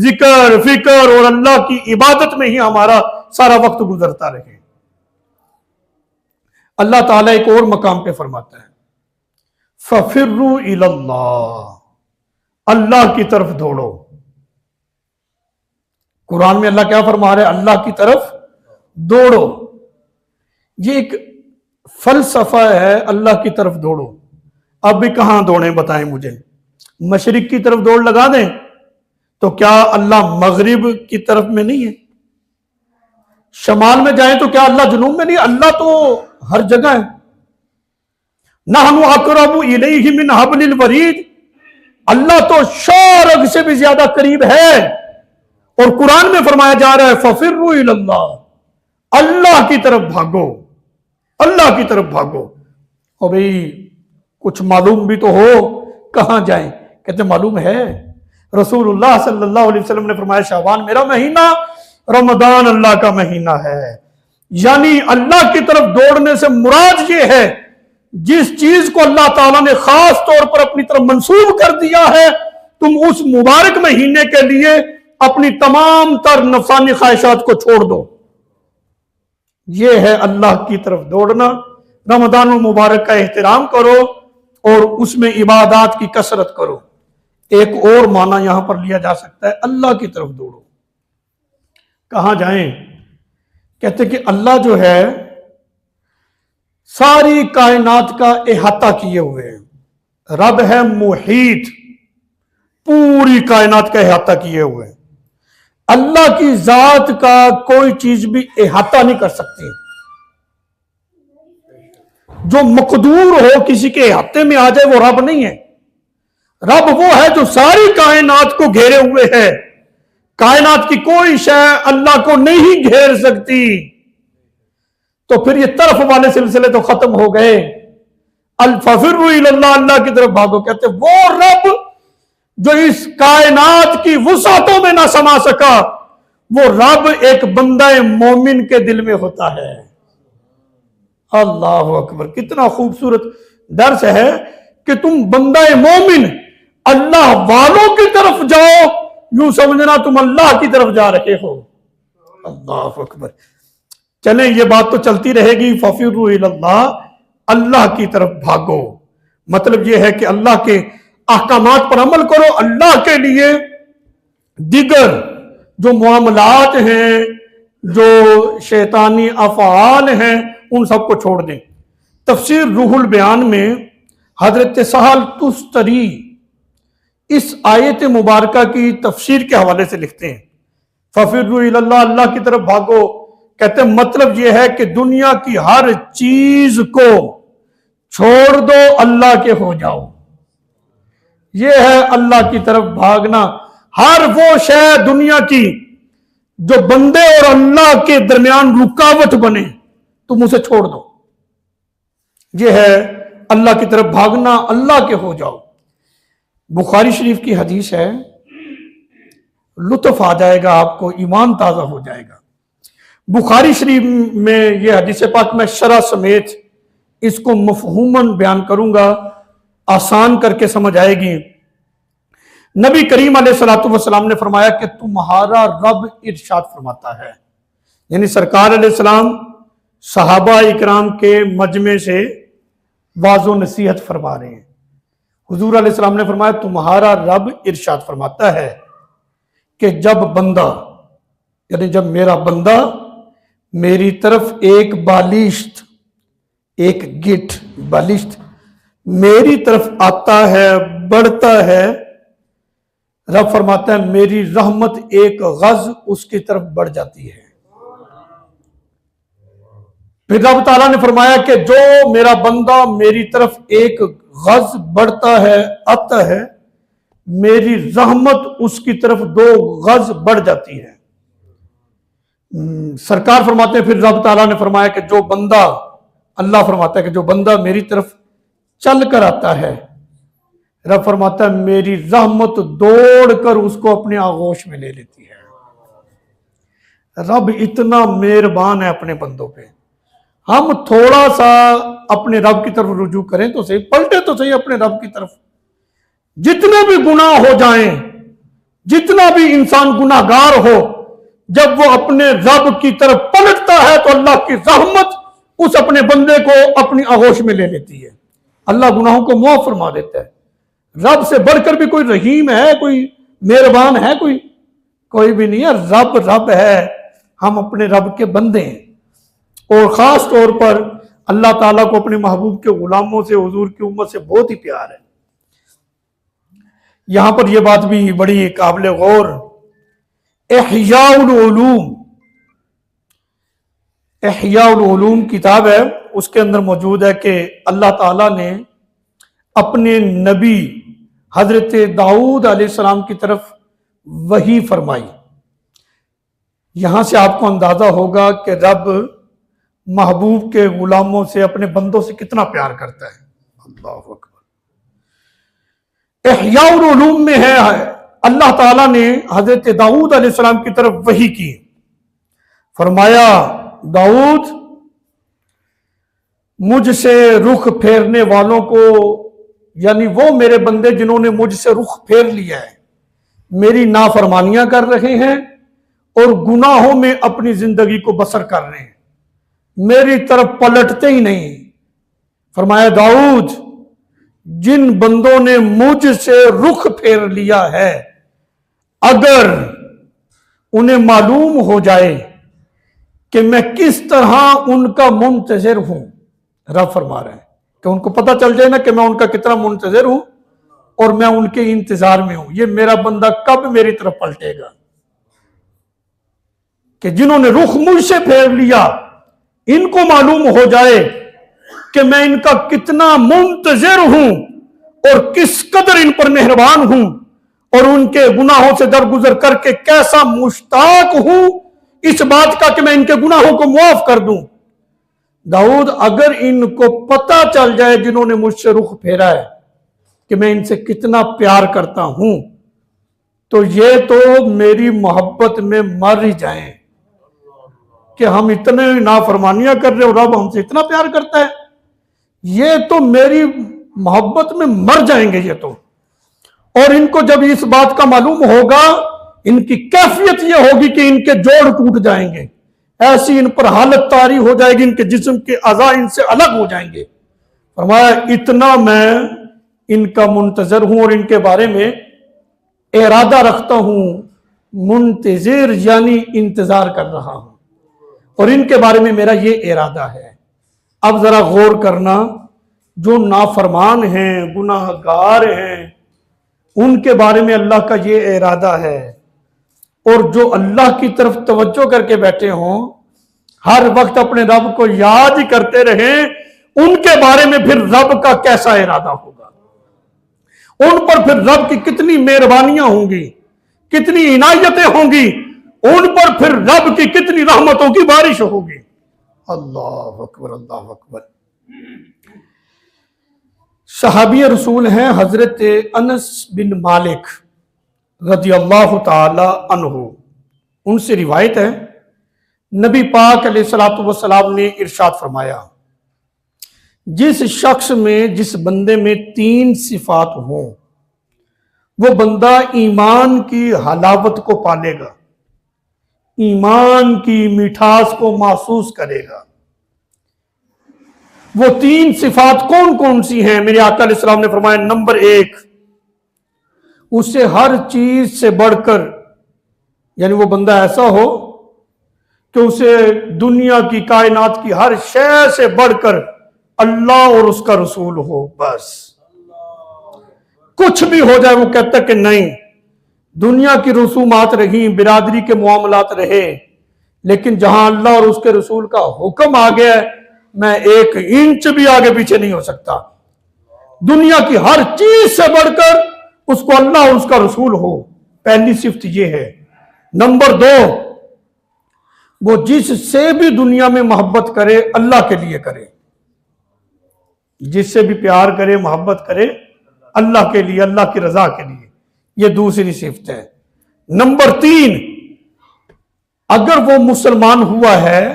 ذکر، فکر اور اللہ کی عبادت میں ہی ہمارا سارا وقت گزرتا رہے. اللہ تعالیٰ ایک اور مقام پہ فرماتا ہے فَفِرُّوا إِلَى اللَّهِ، اللہ کی طرف دوڑو. قرآن میں اللہ کیا فرما رہے ہیں؟ اللہ کی طرف دوڑو. یہ ایک فلسفہ ہے، اللہ کی طرف دوڑو. اب بھی کہاں دوڑیں بتائیں مجھے؟ مشرق کی طرف دوڑ لگا دیں تو کیا اللہ مغرب کی طرف میں نہیں ہے؟ شمال میں جائیں تو کیا اللہ جنوب میں نہیں؟ اللہ تو ہر جگہ ہے. نحن اقرب الیہ من حبل الورید، اللہ تو شارگ سے بھی زیادہ قریب ہے. اور قرآن میں فرمایا جا رہا ہے فَفِرُّوا إِلَى اللَّهِ، اللہ کی طرف بھاگو، اللہ کی طرف بھاگو. اور بھئی کچھ معلوم بھی تو ہو کہاں جائیں؟ کہتے معلوم ہے. رسول اللہ صلی اللہ علیہ وسلم نے فرمایا شعبان میرا مہینہ، رمضان اللہ کا مہینہ ہے. یعنی اللہ کی طرف دوڑنے سے مراد یہ ہے جس چیز کو اللہ تعالیٰ نے خاص طور پر اپنی طرف منسوب کر دیا ہے، تم اس مبارک مہینے کے لیے اپنی تمام تر نفسانی خواہشات کو چھوڑ دو. یہ ہے اللہ کی طرف دوڑنا. رمضان المبارک کا احترام کرو اور اس میں عبادات کی کثرت کرو. ایک اور معنی یہاں پر لیا جا سکتا ہے اللہ کی طرف دوڑو. کہاں جائیں؟ کہتے کہ اللہ جو ہے ساری کائنات کا احاطہ کیے ہوئے ہیں. رب ہے محیط، پوری کائنات کا احاطہ کیے ہوئے ہیں. اللہ کی ذات کا کوئی چیز بھی احاطہ نہیں کر سکتی. جو مقدور ہو کسی کے احاطے میں آ جائے وہ رب نہیں ہے. رب وہ ہے جو ساری کائنات کو گھیرے ہوئے ہے. کائنات کی کوئی شے اللہ کو نہیں گھیر سکتی. تو پھر یہ طرف والے سلسلے تو ختم ہو گئے. فَفِرُّوا إِلَى اللَّهِ، اللہ کی طرف بھاگو. کہتے وہ رب جو اس کائنات کی وسعتوں میں نہ سما سکا، وہ رب ایک بندہ مومن کے دل میں ہوتا ہے. اللہ اکبر. کتنا خوبصورت درس ہے کہ تم بندہ مومن اللہ والوں کی طرف جاؤ، یوں سمجھنا تم اللہ کی طرف جا رہے ہو. اللہ اکبر. چلیں یہ بات تو چلتی رہے گی. فَفِرُّوا إِلَى اللَّهِ، اللہ کی طرف بھاگو. مطلب یہ ہے کہ اللہ کے احکامات پر عمل کرو. اللہ کے لیے دیگر جو معاملات ہیں، جو شیطانی افعال ہیں ان سب کو چھوڑ دیں۔ تفسیر روح البیان میں حضرت سہل تستری اس آیت مبارکہ کی تفسیر کے حوالے سے لکھتے ہیں، فَفِرُّوا إِلَى اللَّهِ، اللہ کی طرف بھاگو۔ کہتے ہیں مطلب یہ ہے کہ دنیا کی ہر چیز کو چھوڑ دو، اللہ کے ہو جاؤ۔ یہ ہے اللہ کی طرف بھاگنا۔ ہر وہ شے دنیا کی جو بندے اور اللہ کے درمیان رکاوٹ بنے تم اسے چھوڑ دو۔ یہ ہے اللہ کی طرف بھاگنا، اللہ کے ہو جاؤ۔ بخاری شریف کی حدیث ہے، لطف آ جائے گا آپ کو، ایمان تازہ ہو جائے گا۔ بخاری شریف میں یہ حدیث پاک میں شرح سمیت اس کو مفہوماً بیان کروں گا، آسان کر کے سمجھ آئے گی۔ نبی کریم علیہ السلام نے فرمایا کہ تمہارا رب ارشاد فرماتا ہے، یعنی سرکار علیہ السلام صحابہ اکرام کے مجمع سے واعظ و نصیحت فرما رہے ہیں۔ حضور علیہ السلام نے فرمایا تمہارا رب ارشاد فرماتا ہے کہ جب بندہ، یعنی جب میرا بندہ میری طرف ایک بالشت، ایک گٹھ بالشت میری طرف آتا ہے، بڑھتا ہے، رب فرماتا ہے میری رحمت ایک غز اس کی طرف بڑھ جاتی ہے۔ پھر رب تعالیٰ نے فرمایا کہ جو میرا بندہ میری طرف ایک غز بڑھتا ہے، آتا ہے، میری رحمت اس کی طرف 2 غز بڑھ جاتی ہے۔ سرکار فرماتے ہیں پھر رب تعالیٰ نے فرمایا کہ جو بندہ، اللہ فرماتا ہے کہ جو بندہ میری طرف چل کر آتا ہے، رب فرماتا ہے میری رحمت دوڑ کر اس کو اپنے آغوش میں لے لیتی ہے۔ رب اتنا مہربان ہے اپنے بندوں پہ۔ ہم تھوڑا سا اپنے رب کی طرف رجوع کریں تو صحیح، پلٹے تو صحیح اپنے رب کی طرف۔ جتنے بھی گناہ ہو جائیں، جتنا بھی انسان گناہگار ہو، جب وہ اپنے رب کی طرف پلٹتا ہے تو اللہ کی رحمت اس اپنے بندے کو اپنی آغوش میں لے لیتی ہے۔ اللہ گناہوں کو معاف فرما دیتا ہے۔ رب سے بڑھ کر بھی کوئی رحیم ہے، کوئی مہربان ہے، کوئی بھی نہیں ہے۔ رب رب ہے، ہم اپنے رب کے بندے ہیں۔ اور خاص طور پر اللہ تعالیٰ کو اپنے محبوب کے غلاموں سے، حضور کی امت سے بہت ہی پیار ہے۔ یہاں پر یہ بات بھی بڑی قابل غور، احیاء العلوم، احیاء العلوم کتاب ہے، اس کے اندر موجود ہے کہ اللہ تعالیٰ نے اپنے نبی حضرت داؤد علیہ السلام کی طرف وحی فرمائی۔ یہاں سے آپ کو اندازہ ہوگا کہ رب محبوب کے غلاموں سے، اپنے بندوں سے کتنا پیار کرتا ہے۔ اللہ اکبر۔ احیاء العلوم میں ہے اللہ تعالیٰ نے حضرت داؤد علیہ السلام کی طرف وحی کی، فرمایا داؤد مجھ سے رخ پھیرنے والوں کو، یعنی وہ میرے بندے جنہوں نے مجھ سے رخ پھیر لیا ہے، میری نافرمانیاں کر رہے ہیں اور گناہوں میں اپنی زندگی کو بسر کر رہے ہیں، میری طرف پلٹتے ہی نہیں۔ فرمایا داؤد جن بندوں نے مجھ سے رخ پھیر لیا ہے، اگر انہیں معلوم ہو جائے کہ میں کس طرح ان کا منتظر ہوں، رب فرما رہے ہیں کہ ان کو پتہ چل جائے نا کہ میں ان کا کتنا منتظر ہوں اور میں ان کے انتظار میں ہوں، یہ میرا بندہ کب میری طرف پلٹے گا، کہ جنہوں نے رخ مجھ سے پھیر لیا ان کو معلوم ہو جائے کہ میں ان کا کتنا منتظر ہوں اور کس قدر ان پر مہربان ہوں اور ان کے گناہوں سے درگزر کر کے کیسا مشتاق ہوں اس بات کا کہ میں ان کے گناہوں کو معاف کر دوں۔ داؤد اگر ان کو پتہ چل جائے جنہوں نے مجھ سے رخ پھیرا ہے کہ میں ان سے کتنا پیار کرتا ہوں، تو یہ تو میری محبت میں مر ہی جائیں کہ ہم اتنے نافرمانیاں کر رہے اور رب ہم سے اتنا پیار کرتا ہے، یہ تو میری محبت میں مر جائیں گے یہ تو۔ اور ان کو جب اس بات کا معلوم ہوگا، ان کی کیفیت یہ ہوگی کہ ان کے جوڑ ٹوٹ جائیں گے، ایسی ان پر حالت طاری ہو جائے گی، ان کے جسم کے اعضاء ان سے الگ ہو جائیں گے۔ فرمایا اتنا میں ان کا منتظر ہوں اور ان کے بارے میں ارادہ رکھتا ہوں، منتظر یعنی انتظار کر رہا ہوں۔ اور ان کے بارے میں میرا یہ ارادہ ہے۔ اب ذرا غور کرنا، جو نافرمان ہیں، گناہ گار ہیں، ان کے بارے میں اللہ کا یہ ارادہ ہے، اور جو اللہ کی طرف توجہ کر کے بیٹھے ہوں، ہر وقت اپنے رب کو یاد ہی کرتے رہیں، ان کے بارے میں پھر رب کا کیسا ارادہ ہوگا، ان پر پھر رب کی کتنی مہربانیاں ہوں گی، کتنی عنایتیں ہوں گی، ان پر پھر رب کی کتنی رحمتوں کی بارش ہوگی۔ اللہ اکبر، اللہ اکبر۔ صحابی رسول ہیں حضرت انس بن مالک رضی اللہ تعالی عنہ، ان سے روایت ہے، نبی پاک علیہ الصلوۃ والسلام نے ارشاد فرمایا، جس شخص میں، جس بندے میں 3 صفات ہوں، وہ بندہ ایمان کی حلاوت کو پالے گا، ایمان کی مٹھاس کو محسوس کرے گا۔ وہ 3 صفات کون کون سی ہیں؟ میرے آقا علیہ السلام نے فرمایا، نمبر 1، اسے ہر چیز سے بڑھ کر، یعنی وہ بندہ ایسا ہو کہ اسے دنیا کی، کائنات کی ہر شے سے بڑھ کر اللہ اور اس کا رسول ہو، بس کچھ بھی ہو جائے وہ کہتا کہ نہیں، دنیا کی رسومات رہی، برادری کے معاملات رہے، لیکن جہاں اللہ اور اس کے رسول کا حکم آ گیا ہے، میں 1 انچ بھی آگے پیچھے نہیں ہو سکتا۔ دنیا کی ہر چیز سے بڑھ کر اس کو اللہ اور اس کا رسول ہو، پہلی صفت یہ ہے۔ نمبر 2، وہ جس سے بھی دنیا میں محبت کرے اللہ کے لیے کرے، جس سے بھی پیار کرے، محبت کرے، اللہ کے لیے، اللہ کی رضا کے لیے، یہ دوسری صفت ہے۔ نمبر 3، اگر وہ مسلمان ہوا ہے،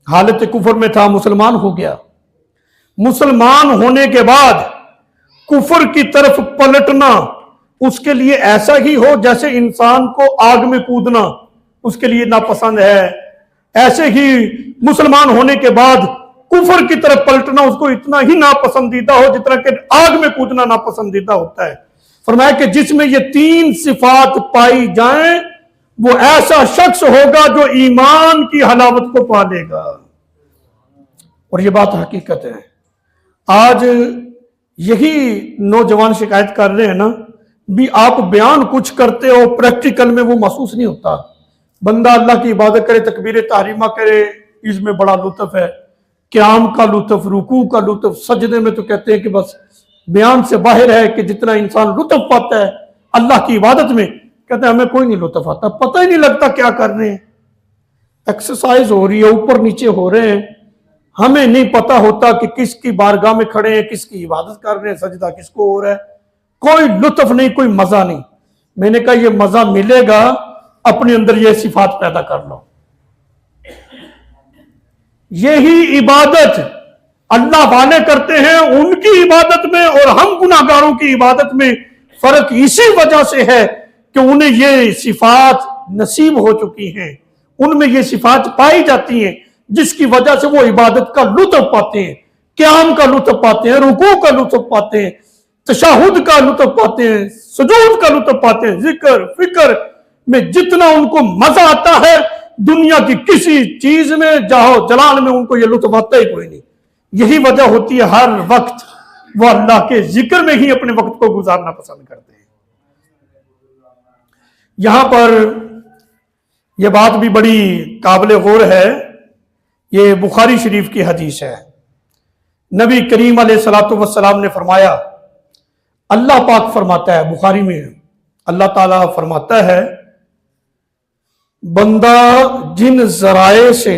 حالت کفر میں تھا، مسلمان ہو گیا، مسلمان ہونے کے بعد کفر کی طرف پلٹنا اس کے لیے ایسا ہی ہو جیسے انسان کو آگ میں کودنا اس کے لیے ناپسند ہے، ایسے ہی مسلمان ہونے کے بعد کفر کی طرف پلٹنا اس کو اتنا ہی ناپسندیدہ ہو جتنا کہ آگ میں کودنا ناپسندیدہ ہوتا ہے۔ فرمایا کہ جس میں یہ 3 صفات پائی جائیں وہ ایسا شخص ہوگا جو ایمان کی حلاوت کو پالے گا۔ اور یہ بات حقیقت ہے۔ آج یہی نوجوان شکایت کر رہے ہیں نا، بھی آپ بیان کچھ کرتے ہو، پریکٹیکل میں وہ محسوس نہیں ہوتا۔ بندہ اللہ کی عبادت کرے، تکبیر تحریمہ کرے، اس میں بڑا لطف ہے، قیام کا لطف، رکوع کا لطف، سجدے میں تو کہتے ہیں کہ بس بیان سے باہر ہے کہ جتنا انسان لطف پاتا ہے اللہ کی عبادت میں، کہتے ہیں ہمیں کوئی نہیں لطف آتا، پتہ ہی نہیں لگتا کیا کر رہے ہیں، ایکسرسائز ہو رہی ہے، اوپر نیچے ہو رہے ہیں، ہمیں نہیں پتا ہوتا کہ کس کی بارگاہ میں کھڑے ہیں، کس کی عبادت کر رہے ہیں، سجدہ کس کو ہو رہا ہے، کوئی لطف نہیں، کوئی مزہ نہیں۔ میں نے کہا یہ مزہ ملے گا اپنے اندر یہ صفات پیدا کر لو۔ یہی عبادت اللہ والے کرتے ہیں، ان کی عبادت میں اور ہم گناہگاروں کی عبادت میں فرق اسی وجہ سے ہے کہ انہیں یہ صفات نصیب ہو چکی ہیں، ان میں یہ صفات پائی جاتی ہیں جس کی وجہ سے وہ عبادت کا لطف پاتے ہیں، قیام کا لطف پاتے ہیں، رکوع کا لطف پاتے ہیں، تشہد کا لطف پاتے ہیں، سجود کا لطف پاتے ہیں، ذکر فکر میں جتنا ان کو مزہ آتا ہے دنیا کی کسی چیز میں، جاہو جلال میں ان کو یہ لطف آتا ہی کوئی نہیں۔ یہی وجہ ہوتی ہے ہر وقت وہ اللہ کے ذکر میں ہی اپنے وقت کو گزارنا پسند کرتے ہیں۔ یہاں پر یہ بات بھی بڑی قابل غور ہے، یہ بخاری شریف کی حدیث ہے۔ نبی کریم علیہ الصلوۃ والسلام نے فرمایا، اللہ پاک فرماتا ہے، بخاری میں اللہ تعالیٰ فرماتا ہے، بندہ جن ذرائع سے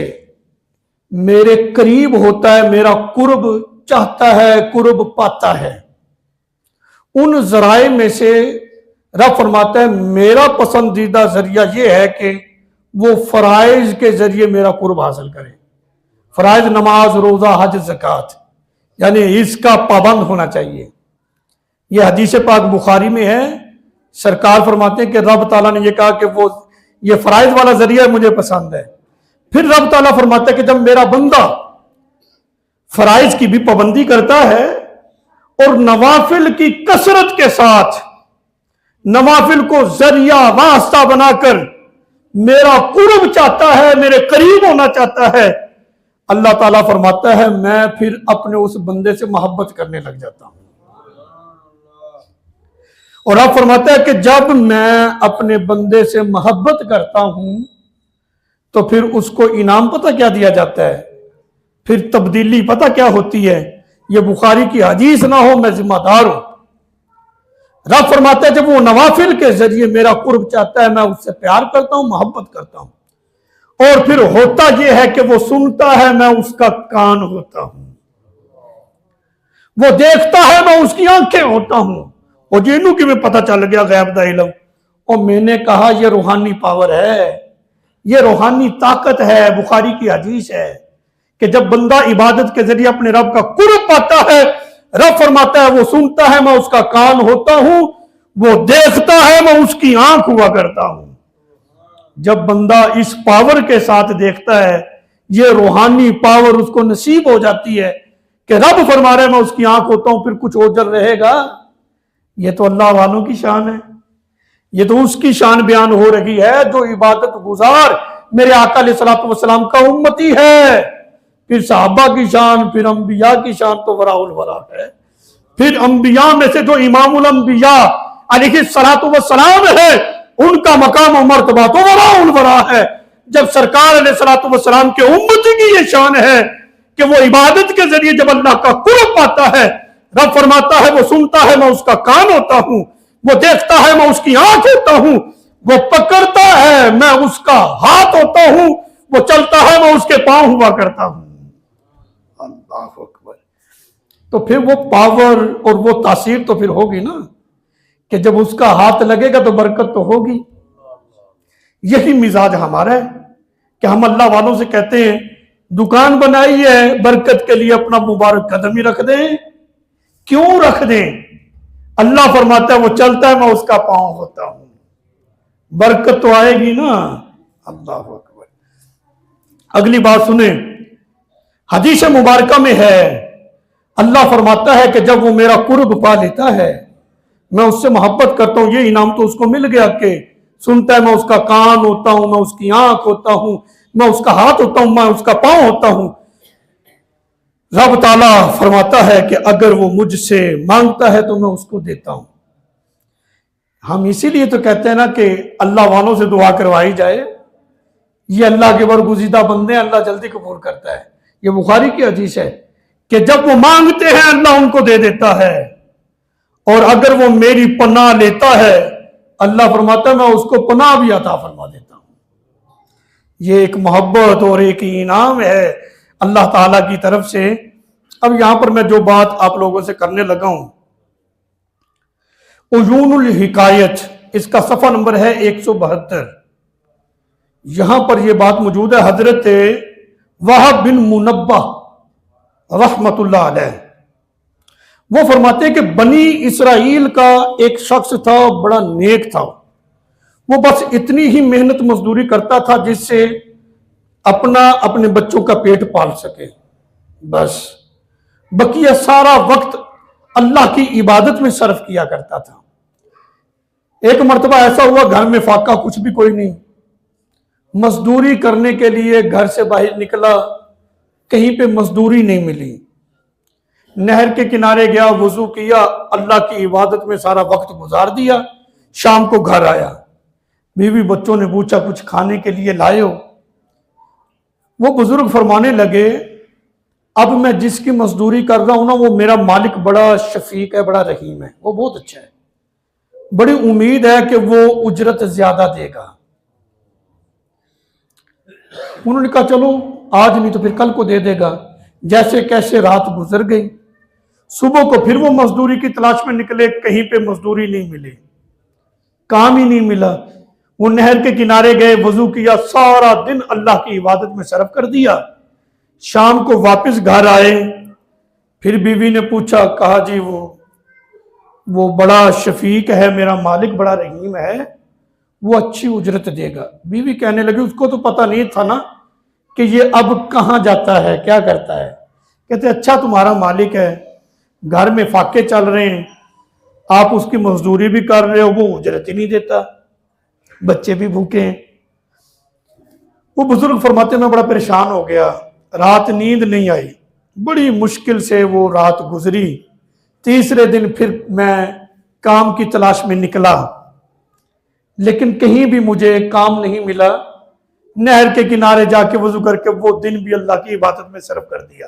میرے قریب ہوتا ہے، میرا قرب چاہتا ہے، قرب پاتا ہے، ان ذرائع میں سے رب فرماتا ہے میرا پسندیدہ ذریعہ یہ ہے کہ وہ فرائض کے ذریعے میرا قرب حاصل کرے۔ فرائض نماز، روزہ، حج، زکوٰۃ، یعنی اس کا پابند ہونا چاہیے۔ یہ حدیث پاک بخاری میں ہے، سرکار فرماتے ہیں کہ رب تعالیٰ نے یہ کہا کہ وہ یہ فرائض والا ذریعہ مجھے پسند ہے۔ پھر رب تعالیٰ فرماتا ہے کہ جب میرا بندہ فرائض کی بھی پابندی کرتا ہے اور نوافل کی کثرت کے ساتھ نوافل کو ذریعہ واسطہ بنا کر میرا قرب چاہتا ہے، میرے قریب ہونا چاہتا ہے، اللہ تعالیٰ فرماتا ہے میں پھر اپنے اس بندے سے محبت کرنے لگ جاتا ہوں۔ اور اب فرماتا ہے کہ جب میں اپنے بندے سے محبت کرتا ہوں تو پھر اس کو انعام پتہ کیا دیا جاتا ہے، پھر تبدیلی پتہ کیا ہوتی ہے؟ یہ بخاری کی حدیث نہ ہو، میں ذمہ دار ہوں۔ رب فرماتا ہے جب وہ نوافل کے ذریعے میرا قرب چاہتا ہے، میں اس سے پیار کرتا ہوں، محبت کرتا ہوں، اور پھر ہوتا یہ ہے کہ وہ سنتا ہے، میں اس کا کان ہوتا ہوں، وہ دیکھتا ہے، میں اس کی آنکھیں ہوتا ہوں۔ اور جنوں کی میں پتہ چل گیا غیب دا علم، اور میں نے کہا یہ روحانی پاور ہے، یہ روحانی طاقت ہے۔ بخاری کی حدیث ہے کہ جب بندہ عبادت کے ذریعے اپنے رب کا قرب پاتا ہے، رب فرماتا ہے وہ سنتا ہے، میں اس کا کان ہوتا ہوں، وہ دیکھتا ہے، میں اس کی آنکھ ہوا کرتا ہوں۔ جب بندہ اس پاور کے ساتھ دیکھتا ہے، یہ روحانی پاور اس کو نصیب ہو جاتی ہے کہ رب فرما رہے میں اس کی آنکھ ہوتا ہوں، پھر کچھ اوجر رہے گا؟ یہ تو اللہ والوں کی شان ہے، یہ تو اس کی شان بیان ہو رہی ہے جو عبادت گزار میرے آقا علیہ السلام کا امتی ہے۔ پھر صحابہ کی شان، پھر انبیاء کی شان تو وراء الورا ہے، پھر انبیاء میں سے جو امام الانبیاء علیہ السلام ہے ان کا مقام و مرتبہ تو وراء الورا ہے۔ جب سرکار علیہ السلام کے امتی کی یہ شان ہے کہ وہ عبادت کے ذریعے جب اللہ کا قرب پاتا ہے، رب فرماتا ہے وہ سنتا ہے، میں اس کا کان ہوتا ہوں، وہ دیکھتا ہے، میں اس کی آنکھ ہوتا ہوں، وہ پکڑتا ہے، میں اس کا ہاتھ ہوتا ہوں، وہ چلتا ہے، میں اس کے پاؤں ہوا کرتا ہوں۔ اللہ اکبر۔ تو پھر وہ پاور اور وہ تاثیر تو پھر ہوگی نا کہ جب اس کا ہاتھ لگے گا تو برکت تو ہوگی۔ یہی مزاج ہمارا ہے کہ ہم اللہ والوں سے کہتے ہیں دکان بنائی ہے برکت کے لیے، اپنا مبارک قدم ہی رکھ دیں۔ کیوں رکھ دیں؟ اللہ فرماتا ہے وہ چلتا ہے، میں اس کا پاؤں ہوتا ہوں، برکت تو آئے گی نا۔ اللہ اکبر۔ اگلی بات سنیں، حدیث مبارکہ میں ہے اللہ فرماتا ہے کہ جب وہ میرا قرب پا لیتا ہے، میں اس سے محبت کرتا ہوں، یہ انعام تو اس کو مل گیا کہ سنتا ہے، میں اس کا کان ہوتا ہوں، میں اس کی آنکھ ہوتا ہوں، میں اس کا ہاتھ ہوتا ہوں، میں اس کا پاؤں ہوتا ہوں۔ رب تعالیٰ فرماتا ہے کہ اگر وہ مجھ سے مانگتا ہے تو میں اس کو دیتا ہوں۔ ہم اسی لیے تو کہتے ہیں نا کہ اللہ والوں سے دعا کروائی جائے، یہ اللہ کے برگزیدہ بندے ہیں، اللہ جلدی قبول کرتا ہے۔ یہ بخاری کی حدیث ہے کہ جب وہ مانگتے ہیں اللہ ان کو دے دیتا ہے، اور اگر وہ میری پناہ لیتا ہے اللہ فرماتا ہے میں اس کو پناہ بھی عطا فرما دیتا ہوں۔ یہ ایک محبت اور ایک انعام ہے اللہ تعالیٰ کی طرف سے۔ اب یہاں پر میں جو بات آپ لوگوں سے کرنے لگا ہوں، عیون الحکایت، اس کا صفحہ نمبر ہے 172، یہاں پر یہ بات موجود ہے۔ حضرت وہب بن منبہ رحمت اللہ علیہ وہ فرماتے ہیں کہ بنی اسرائیل کا ایک شخص تھا، بڑا نیک تھا، وہ بس اتنی ہی محنت مزدوری کرتا تھا جس سے اپنے بچوں کا پیٹ پال سکے، بس بقیہ سارا وقت اللہ کی عبادت میں صرف کیا کرتا تھا۔ ایک مرتبہ ایسا ہوا گھر میں فاقہ کچھ بھی کوئی نہیں، مزدوری کرنے کے لیے گھر سے باہر نکلا، کہیں پہ مزدوری نہیں ملی، نہر کے کنارے گیا، وضو کیا، اللہ کی عبادت میں سارا وقت گزار دیا، شام کو گھر آیا، بیوی بچوں نے پوچھا کچھ کھانے کے لیے لائے ہو؟ وہ بزرگ فرمانے لگے اب میں جس کی مزدوری کر رہا ہوں نا وہ میرا مالک بڑا شفیق ہے، بڑا رحیم ہے، وہ بہت اچھا ہے، بڑی امید ہے کہ وہ اجرت زیادہ دے گا۔ انہوں نے کہا چلو آج نہیں تو پھر کل کو دے دے گا۔ جیسے کیسے رات گزر گئی، صبح کو پھر وہ مزدوری کی تلاش میں نکلے، کہیں پہ مزدوری نہیں ملی، کام ہی نہیں ملا۔ وہ نہر کے کنارے گئے، وضو کیا، سارا دن اللہ کی عبادت میں صرف کر دیا، شام کو واپس گھر آئے، پھر بیوی نے پوچھا، کہا جی وہ بڑا شفیق ہے، میرا مالک بڑا رحیم ہے، وہ اچھی اجرت دے گا۔ بیوی کہنے لگی اس کو تو پتہ نہیں تھا نا کہ یہ اب کہاں جاتا ہے، کیا کرتا ہے۔ کہتے اچھا تمہارا مالک ہے، گھر میں فاقے چل رہے ہیں، آپ اس کی مزدوری بھی کر رہے ہو، وہ اجرت ہی نہیں دیتا، بچے بھی بھوکے ہیں۔ وہ بزرگ فرماتے میں بڑا پریشان ہو گیا، رات نیند نہیں آئی، بڑی مشکل سے وہ رات گزری۔ تیسرے دن پھر میں کام کی تلاش میں نکلا، لیکن کہیں بھی مجھے کام نہیں ملا۔ نہر کے کنارے جا کے وضو کر کے وہ دن بھی اللہ کی عبادت میں صرف کر دیا۔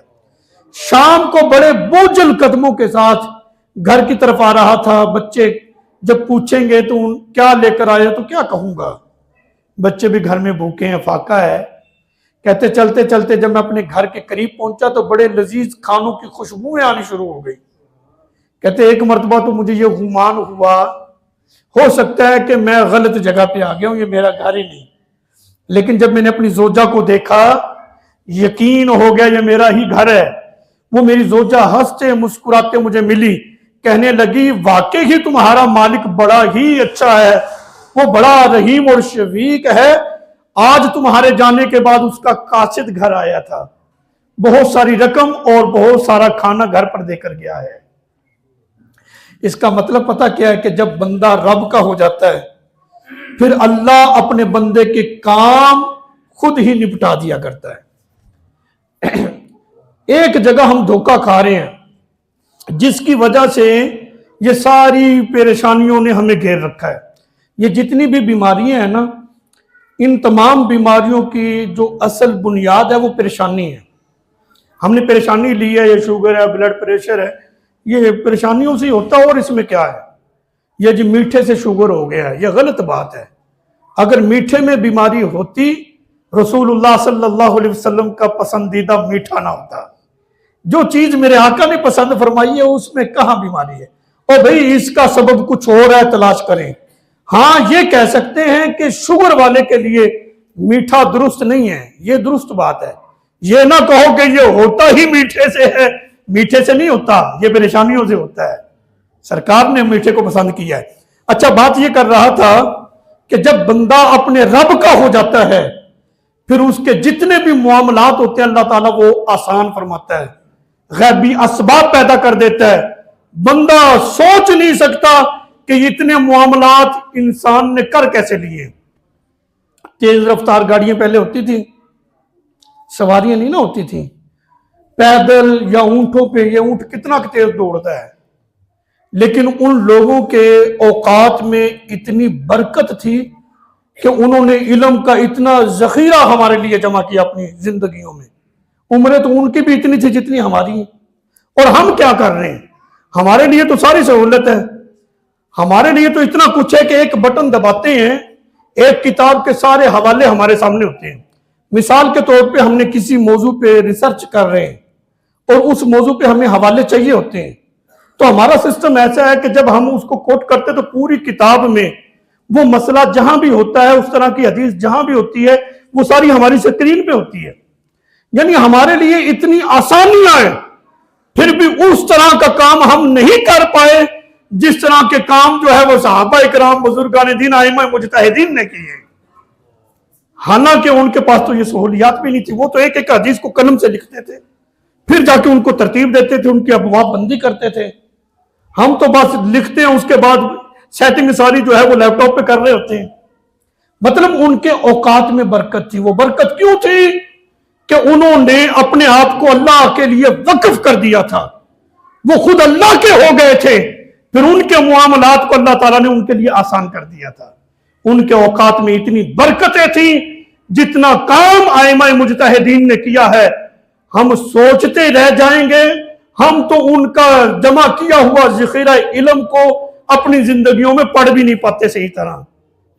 شام کو بڑے بوجھل قدموں کے ساتھ گھر کی طرف آ رہا تھا۔ بچے جب پوچھیں گے تو کیا لے کر آئے تو کیا کہوں گا، بچے بھی گھر میں بھوکے ہیں، فاقہ ہے۔ کہتے چلتے چلتے جب میں اپنے گھر کے قریب پہنچا تو بڑے لذیذ کھانوں کی خوشبوئیں آنی شروع ہو گئی۔ کہتے ایک مرتبہ تو مجھے یہ گمان ہوا، ہو سکتا ہے کہ میں غلط جگہ پہ آ گیا ہوں، یہ میرا گھر ہی نہیں۔ لیکن جب میں نے اپنی زوجہ کو دیکھا، یقین ہو گیا یہ میرا ہی گھر ہے۔ وہ میری زوجہ ہنستے مسکراتے مجھے ملی، کہنے لگی واقعی ہی تمہارا مالک بڑا ہی اچھا ہے، وہ بڑا رحیم اور شفیق ہے۔ آج تمہارے جانے کے بعد اس کا قاصد گھر آیا تھا، بہت ساری رقم اور بہت سارا کھانا گھر پر دے کر گیا ہے۔ اس کا مطلب پتہ کیا ہے کہ جب بندہ رب کا ہو جاتا ہے پھر اللہ اپنے بندے کے کام خود ہی نپٹا دیا کرتا ہے۔ ایک جگہ ہم دھوکہ کھا رہے ہیں جس کی وجہ سے یہ ساری پریشانیوں نے ہمیں گھیر رکھا ہے۔ یہ جتنی بھی بیماریاں ہیں نا، ان تمام بیماریوں کی جو اصل بنیاد ہے وہ پریشانی ہے۔ ہم نے پریشانی لی ہے، یہ شوگر ہے، بلڈ پریشر ہے، یہ پریشانیوں سے ہوتا ہے۔ اور اس میں کیا ہے، یہ جو میٹھے سے شوگر ہو گیا ہے، یہ غلط بات ہے۔ اگر میٹھے میں بیماری ہوتی، رسول اللہ صلی اللہ علیہ وسلم کا پسندیدہ میٹھا نہ ہوتا۔ جو چیز میرے آقا نے پسند فرمائی ہے اس میں کہاں بیماری ہے؟ اور بھئی اس کا سبب کچھ اور ہے، تلاش کریں۔ ہاں یہ کہہ سکتے ہیں کہ شوگر والے کے لیے میٹھا درست نہیں ہے، یہ درست بات ہے۔ یہ نہ کہو کہ یہ ہوتا ہی میٹھے سے ہے، میٹھے سے نہیں ہوتا، یہ پریشانیوں سے ہوتا ہے۔ سرکار نے میٹھے کو پسند کیا ہے۔ اچھا، بات یہ کر رہا تھا کہ جب بندہ اپنے رب کا ہو جاتا ہے پھر اس کے جتنے بھی معاملات ہوتے ہیں اللہ تعالیٰ وہ آسان فرماتا ہے، غیبی اسباب پیدا کر دیتا ہے۔ بندہ سوچ نہیں سکتا کہ اتنے معاملات انسان نے کر کیسے لیے۔ تیز رفتار گاڑیاں پہلے ہوتی تھیں، سواریاں نہیں نہ ہوتی تھیں، پیدل یا اونٹوں پہ، یہ اونٹ کتنا تیز دوڑتا ہے، لیکن ان لوگوں کے اوقات میں اتنی برکت تھی کہ انہوں نے علم کا اتنا ذخیرہ ہمارے لیے جمع کیا اپنی زندگیوں میں۔ عمریں تو ان کی بھی اتنی تھی جتنی ہماری ہیں، اور ہم کیا کر رہے ہیں؟ ہمارے لیے تو ساری سہولت ہے، ہمارے لیے تو اتنا کچھ ہے کہ ایک بٹن دباتے ہیں، ایک کتاب کے سارے حوالے ہمارے سامنے ہوتے ہیں۔ مثال کے طور پہ ہم نے کسی موضوع پہ ریسرچ کر رہے ہیں اور اس موضوع پہ ہمیں حوالے چاہیے ہوتے ہیں، تو ہمارا سسٹم ایسا ہے کہ جب ہم اس کو کوٹ کرتے تو پوری کتاب میں وہ مسئلہ جہاں بھی ہوتا ہے، اس طرح کی حدیث جہاں بھی ہوتی ہے، وہ ساری ہماری سکرین پہ ہوتی ہے۔ یعنی ہمارے لیے اتنی آسانیاں ہیں، پھر بھی اس طرح کا کام ہم نہیں کر پائے جس طرح کے کام جو ہے وہ صحابہ اکرام، بزرگان دین، ائمہ مجتہدین نے کیے۔ حالانکہ ان کے پاس تو یہ سہولیات بھی نہیں تھی، وہ تو ایک ایک حدیث کو قلم سے لکھتے تھے، پھر جا کے ان کو ترتیب دیتے تھے، ان کی ابواب بندی کرتے تھے۔ ہم تو بس لکھتے ہیں، اس کے بعد سیٹنگ ساری جو ہے وہ لیپ ٹاپ پہ کر رہے ہوتے ہیں۔ مطلب ان کے اوقات میں برکت تھی۔ وہ برکت کیوں تھی؟ کہ انہوں نے اپنے آپ کو اللہ کے لیے وقف کر دیا تھا، وہ خود اللہ کے ہو گئے تھے، پھر ان کے معاملات کو اللہ تعالیٰ نے ان کے لیے آسان کر دیا تھا۔ ان کے اوقات میں اتنی برکتیں تھیں، جتنا کام ائمہ مجتہدین نے کیا ہے ہم سوچتے رہ جائیں گے۔ ہم تو ان کا جمع کیا ہوا ذخیرہ علم کو اپنی زندگیوں میں پڑھ بھی نہیں پاتے صحیح طرح۔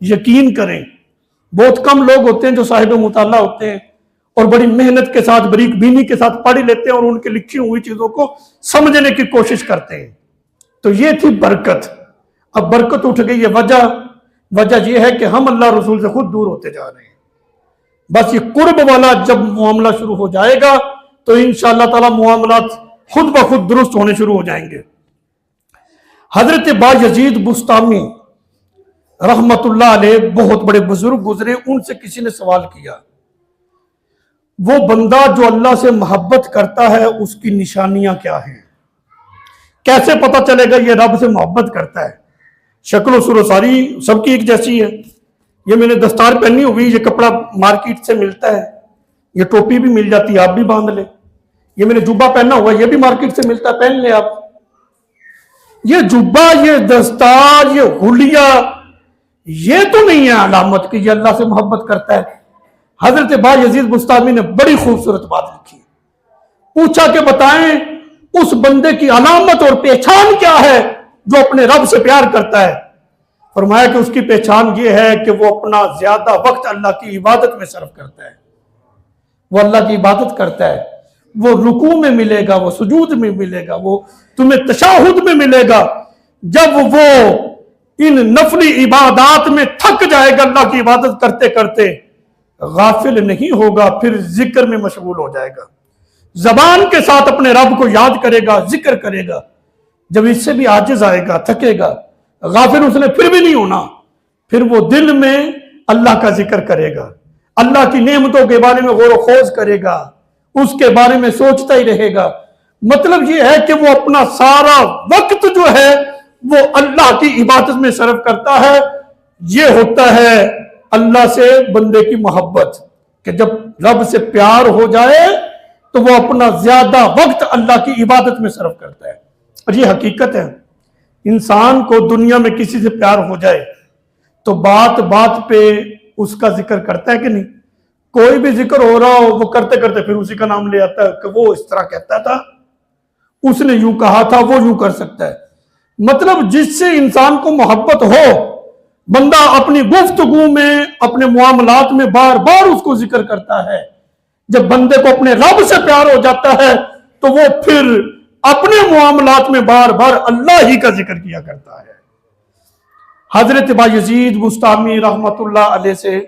یقین کریں، بہت کم لوگ ہوتے ہیں جو صاحب مطالعہ ہوتے ہیں اور بڑی محنت کے ساتھ، باریک بینی کے ساتھ پڑھ لیتے ہیں اور ان کے لکھی ہوئی چیزوں کو سمجھنے کی کوشش کرتے ہیں۔ تو یہ تھی برکت۔ اب برکت اٹھ گئی ہے، وجہ یہ ہے کہ ہم اللہ رسول سے خود دور ہوتے جا رہے ہیں۔ بس یہ قرب والا جب معاملہ شروع ہو جائے گا تو انشاءاللہ تعالی معاملات خود بخود درست ہونے شروع ہو جائیں گے۔ حضرت با یزید بستامی رحمت اللہ علیہ بہت بڑے بزرگ گزرے، ان سے کسی نے سوال کیا، وہ بندہ جو اللہ سے محبت کرتا ہے اس کی نشانیاں کیا ہیں؟ کیسے پتہ چلے گا یہ رب سے محبت کرتا ہے؟ شکل و صورت ساری سب کی ایک جیسی ہے، یہ میں نے دستار پہنی ہوئی، یہ کپڑا مارکیٹ سے ملتا ہے، یہ ٹوپی بھی مل جاتی ہے، آپ بھی باندھ لیں۔ یہ میں نے جبہ پہنا ہوا، یہ بھی مارکیٹ سے ملتا ہے، پہن لیں آپ۔ یہ جبہ، یہ دستار، یہ حلیہ، یہ تو نہیں ہے علامت کہ یہ اللہ سے محبت کرتا ہے۔ حضرت بایزید بستامی نے بڑی خوبصورت بات لکھی، پوچھا کہ بتائیں اس بندے کی علامت اور پہچان کیا ہے جو اپنے رب سے پیار کرتا ہے؟ فرمایا کہ اس کی پہچان یہ ہے کہ وہ اپنا زیادہ وقت اللہ کی عبادت میں صرف کرتا ہے، وہ اللہ کی عبادت کرتا ہے، وہ رکوع میں ملے گا، وہ سجود میں ملے گا، وہ تمہیں تشہد میں ملے گا۔ جب وہ ان نفلی عبادات میں تھک جائے گا اللہ کی عبادت کرتے کرتے، غافل نہیں ہوگا، پھر ذکر میں مشغول ہو جائے گا، زبان کے ساتھ اپنے رب کو یاد کرے گا، ذکر کرے گا۔ جب اس سے بھی عاجز آئے گا، تھکے گا، غافل اس نے پھر بھی نہیں ہونا، پھر وہ دل میں اللہ کا ذکر کرے گا، اللہ کی نعمتوں کے بارے میں غور و خوض کرے گا، اس کے بارے میں سوچتا ہی رہے گا۔ مطلب یہ ہے کہ وہ اپنا سارا وقت جو ہے وہ اللہ کی عبادت میں صرف کرتا ہے۔ یہ ہوتا ہے اللہ سے بندے کی محبت، کہ جب رب سے پیار ہو جائے تو وہ اپنا زیادہ وقت اللہ کی عبادت میں صرف کرتا ہے۔ اور یہ حقیقت ہے، انسان کو دنیا میں کسی سے پیار ہو جائے تو بات بات پہ اس کا ذکر کرتا ہے کہ نہیں؟ کوئی بھی ذکر ہو رہا ہو، وہ کرتے کرتے پھر اسی کا نام لے آتا ہے کہ وہ اس طرح کہتا تھا، اس نے یوں کہا تھا، وہ یوں کر سکتا ہے۔ مطلب جس سے انسان کو محبت ہو، بندہ اپنی گفتگو میں، اپنے معاملات میں بار بار اس کو ذکر کرتا ہے۔ جب بندے کو اپنے رب سے پیار ہو جاتا ہے تو وہ پھر اپنے معاملات میں بار بار اللہ ہی کا ذکر کیا کرتا ہے۔ حضرت بایزید بستامی رحمت اللہ علیہ سے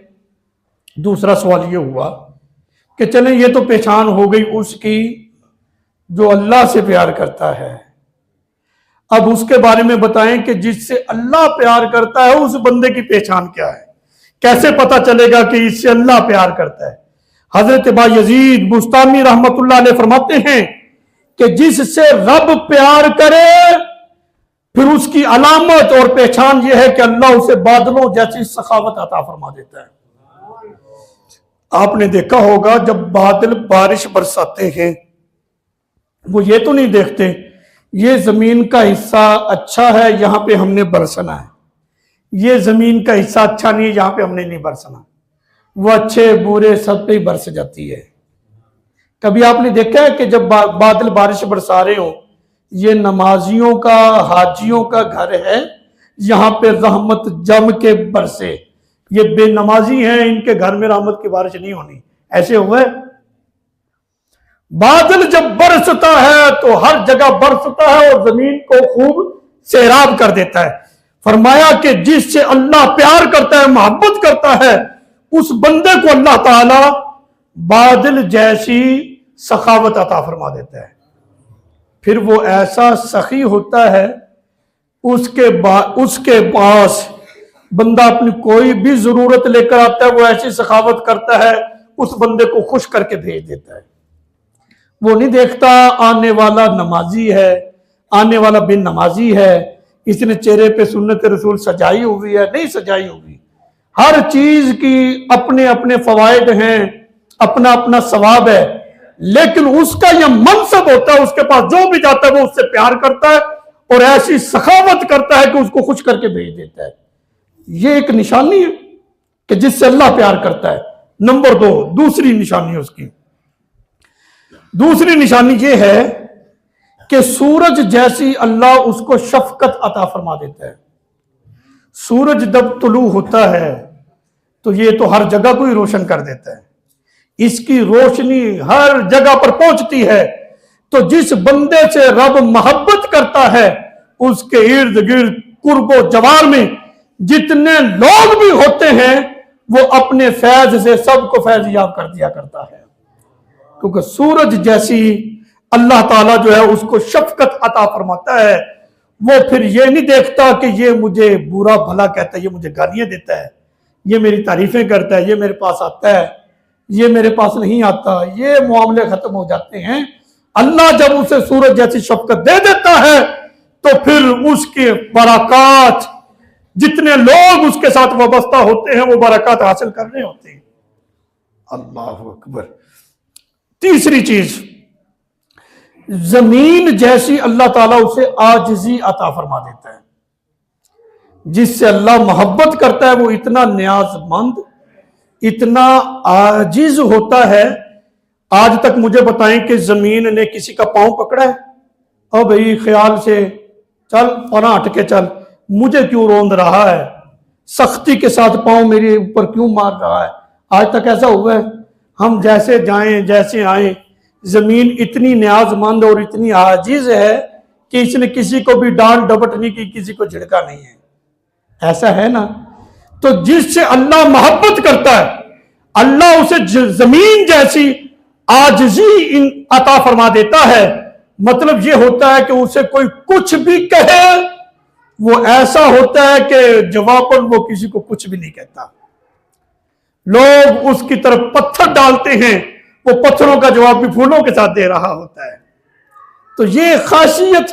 دوسرا سوال یہ ہوا کہ چلیں یہ تو پہچان ہو گئی اس کی جو اللہ سے پیار کرتا ہے، اب اس کے بارے میں بتائیں کہ جس سے اللہ پیار کرتا ہے اس بندے کی پہچان کیا ہے، کیسے پتا چلے گا کہ اس سے اللہ پیار کرتا ہے؟ حضرت بایزید بستامی رحمت اللہ علیہ فرماتے ہیں کہ جس سے رب پیار کرے پھر اس کی علامت اور پہچان یہ ہے کہ اللہ اسے بادلوں جیسی سخاوت عطا فرما دیتا ہے۔ آپ نے دیکھا ہوگا جب بادل بارش برساتے ہیں، وہ یہ تو نہیں دیکھتے یہ زمین کا حصہ اچھا ہے یہاں پہ ہم نے برسنا ہے، یہ زمین کا حصہ اچھا نہیں ہے یہاں پہ ہم نے نہیں برسنا، وہ اچھے برے سب پہ برس جاتی ہے۔ کبھی آپ نے دیکھا ہے کہ جب بادل بارش برسا رہے ہوں، یہ نمازیوں کا، حاجیوں کا گھر ہے، یہاں پہ رحمت جم کے برسے، یہ بے نمازی ہیں، ان کے گھر میں رحمت کی بارش نہیں ہونی، ایسے ہوئے؟ بادل جب برستا ہے تو ہر جگہ برستا ہے اور زمین کو خوب سیراب کر دیتا ہے۔ فرمایا کہ جس سے اللہ پیار کرتا ہے، محبت کرتا ہے، اس بندے کو اللہ تعالی بادل جیسی سخاوت عطا فرما دیتا ہے، پھر وہ ایسا سخی ہوتا ہے، اس کے پاس بندہ اپنی کوئی بھی ضرورت لے کر آتا ہے، وہ ایسی سخاوت کرتا ہے، اس بندے کو خوش کر کے بھیج دیتا ہے۔ وہ نہیں دیکھتا آنے والا نمازی ہے، آنے والا بن نمازی ہے، اس نے چہرے پہ سنت رسول سجائی ہوئی ہے، نہیں سجائی ہوئی، ہر چیز کی اپنے اپنے فوائد ہیں، اپنا اپنا ثواب ہے، لیکن اس کا یہ منصب ہوتا ہے، اس کے پاس جو بھی جاتا ہے وہ اس سے پیار کرتا ہے اور ایسی سخاوت کرتا ہے کہ اس کو خوش کر کے بھیج دیتا ہے۔ یہ ایک نشانی ہے کہ جس سے اللہ پیار کرتا ہے۔ نمبر 2، دوسری نشانی اس کی، دوسری نشانی یہ ہے کہ سورج جیسی اللہ اس کو شفقت عطا فرما دیتا ہے۔ سورج جب طلوع ہوتا ہے تو یہ تو ہر جگہ کو ہی روشن کر دیتا ہے، اس کی روشنی ہر جگہ پر پہنچتی ہے، تو جس بندے سے رب محبت کرتا ہے اس کے ارد گرد قرب و جوار میں جتنے لوگ بھی ہوتے ہیں وہ اپنے فیض سے سب کو فیض یاب کر دیا کرتا ہے، کیونکہ سورج جیسی اللہ تعالیٰ جو ہے اس کو شفقت عطا فرماتا ہے۔ وہ پھر یہ نہیں دیکھتا کہ یہ مجھے برا بھلا کہتا ہے، یہ مجھے گالیاں دیتا ہے، یہ میری تعریفیں کرتا ہے، یہ میرے پاس آتا ہے، یہ میرے پاس نہیں آتا، یہ معاملے ختم ہو جاتے ہیں۔ اللہ جب اسے سورج جیسی شفقت دے دیتا ہے تو پھر اس کے برکات جتنے لوگ اس کے ساتھ وابستہ ہوتے ہیں وہ برکات حاصل کر رہے ہوتے ہیں۔ اللہ اکبر۔ تیسری چیز، زمین جیسی اللہ تعالیٰ اسے عاجزی عطا فرما دیتا ہے۔ جس سے اللہ محبت کرتا ہے وہ اتنا نیاز مند، اتنا عاجز ہوتا ہے۔ آج تک مجھے بتائیں کہ زمین نے کسی کا پاؤں پکڑا ہے؟ او بھئی خیال سے چل، پناہ ہٹ کے چل، مجھے کیوں روند رہا ہے، سختی کے ساتھ پاؤں میرے اوپر کیوں مار رہا ہے؟ آج تک ایسا ہوا ہے؟ ہم جیسے جائیں جیسے آئیں، زمین اتنی نیاز مند اور اتنی عاجز ہے کہ اس نے کسی کو بھی ڈانٹ ڈپٹ نہیں کی، کسی کو جھڑکا نہیں ہے۔ ایسا ہے نا؟ تو جس سے اللہ محبت کرتا ہے، اللہ اسے زمین جیسی عاجزی عطا فرما دیتا ہے۔ مطلب یہ ہوتا ہے کہ اسے کوئی کچھ بھی کہے وہ ایسا ہوتا ہے کہ جواباً وہ کسی کو کچھ بھی نہیں کہتا۔ لوگ اس کی طرف پتھر ڈالتے ہیں، وہ پتھروں کا جواب بھی پھولوں کے ساتھ دے رہا ہوتا ہے۔ تو یہ خاصیت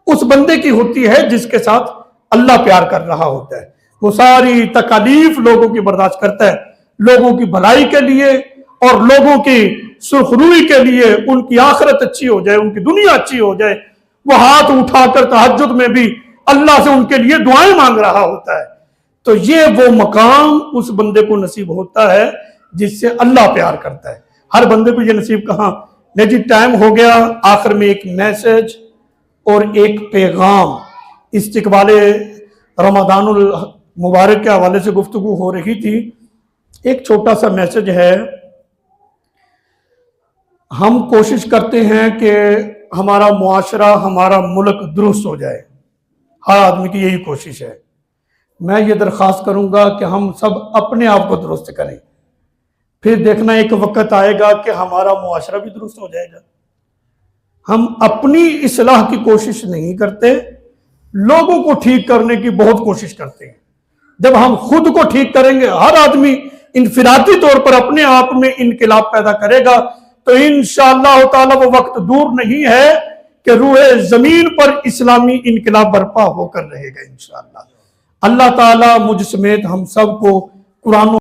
اس بندے کی ہوتی ہے جس کے ساتھ اللہ پیار کر رہا ہوتا ہے۔ وہ ساری تکالیف لوگوں کی برداشت کرتا ہے، لوگوں کی بھلائی کے لیے اور لوگوں کی سرخروئی کے لیے، ان کی آخرت اچھی ہو جائے، ان کی دنیا اچھی ہو جائے۔ وہ ہاتھ اٹھا کر تہجد میں بھی اللہ سے ان کے لیے دعائیں مانگ رہا ہوتا ہے۔ تو یہ وہ مقام اس بندے کو نصیب ہوتا ہے جس سے اللہ پیار کرتا ہے۔ ہر بندے کو یہ نصیب کہاں؟ نہیں جی، ٹائم ہو گیا۔ آخر میں ایک میسج اور ایک پیغام، استقبال رمضان المبارک کے حوالے سے گفتگو ہو رہی تھی۔ ایک چھوٹا سا میسج ہے۔ ہم کوشش کرتے ہیں کہ ہمارا معاشرہ، ہمارا ملک درست ہو جائے، ہر آدمی کی یہی کوشش ہے۔ میں یہ درخواست کروں گا کہ ہم سب اپنے آپ کو درست کریں، پھر دیکھنا ایک وقت آئے گا کہ ہمارا معاشرہ بھی درست ہو جائے گا۔ ہم اپنی اصلاح کی کوشش نہیں کرتے، لوگوں کو ٹھیک کرنے کی بہت کوشش کرتے ہیں۔ جب ہم خود کو ٹھیک کریں گے، ہر آدمی انفرادی طور پر اپنے آپ میں انقلاب پیدا کرے گا، تو انشاءاللہ تعالی وہ وقت دور نہیں ہے کہ روح زمین پر اسلامی انقلاب برپا ہو کر رہے گا انشاءاللہ۔ اللہ تعالی مجھ سمیت ہم سب کو قرآن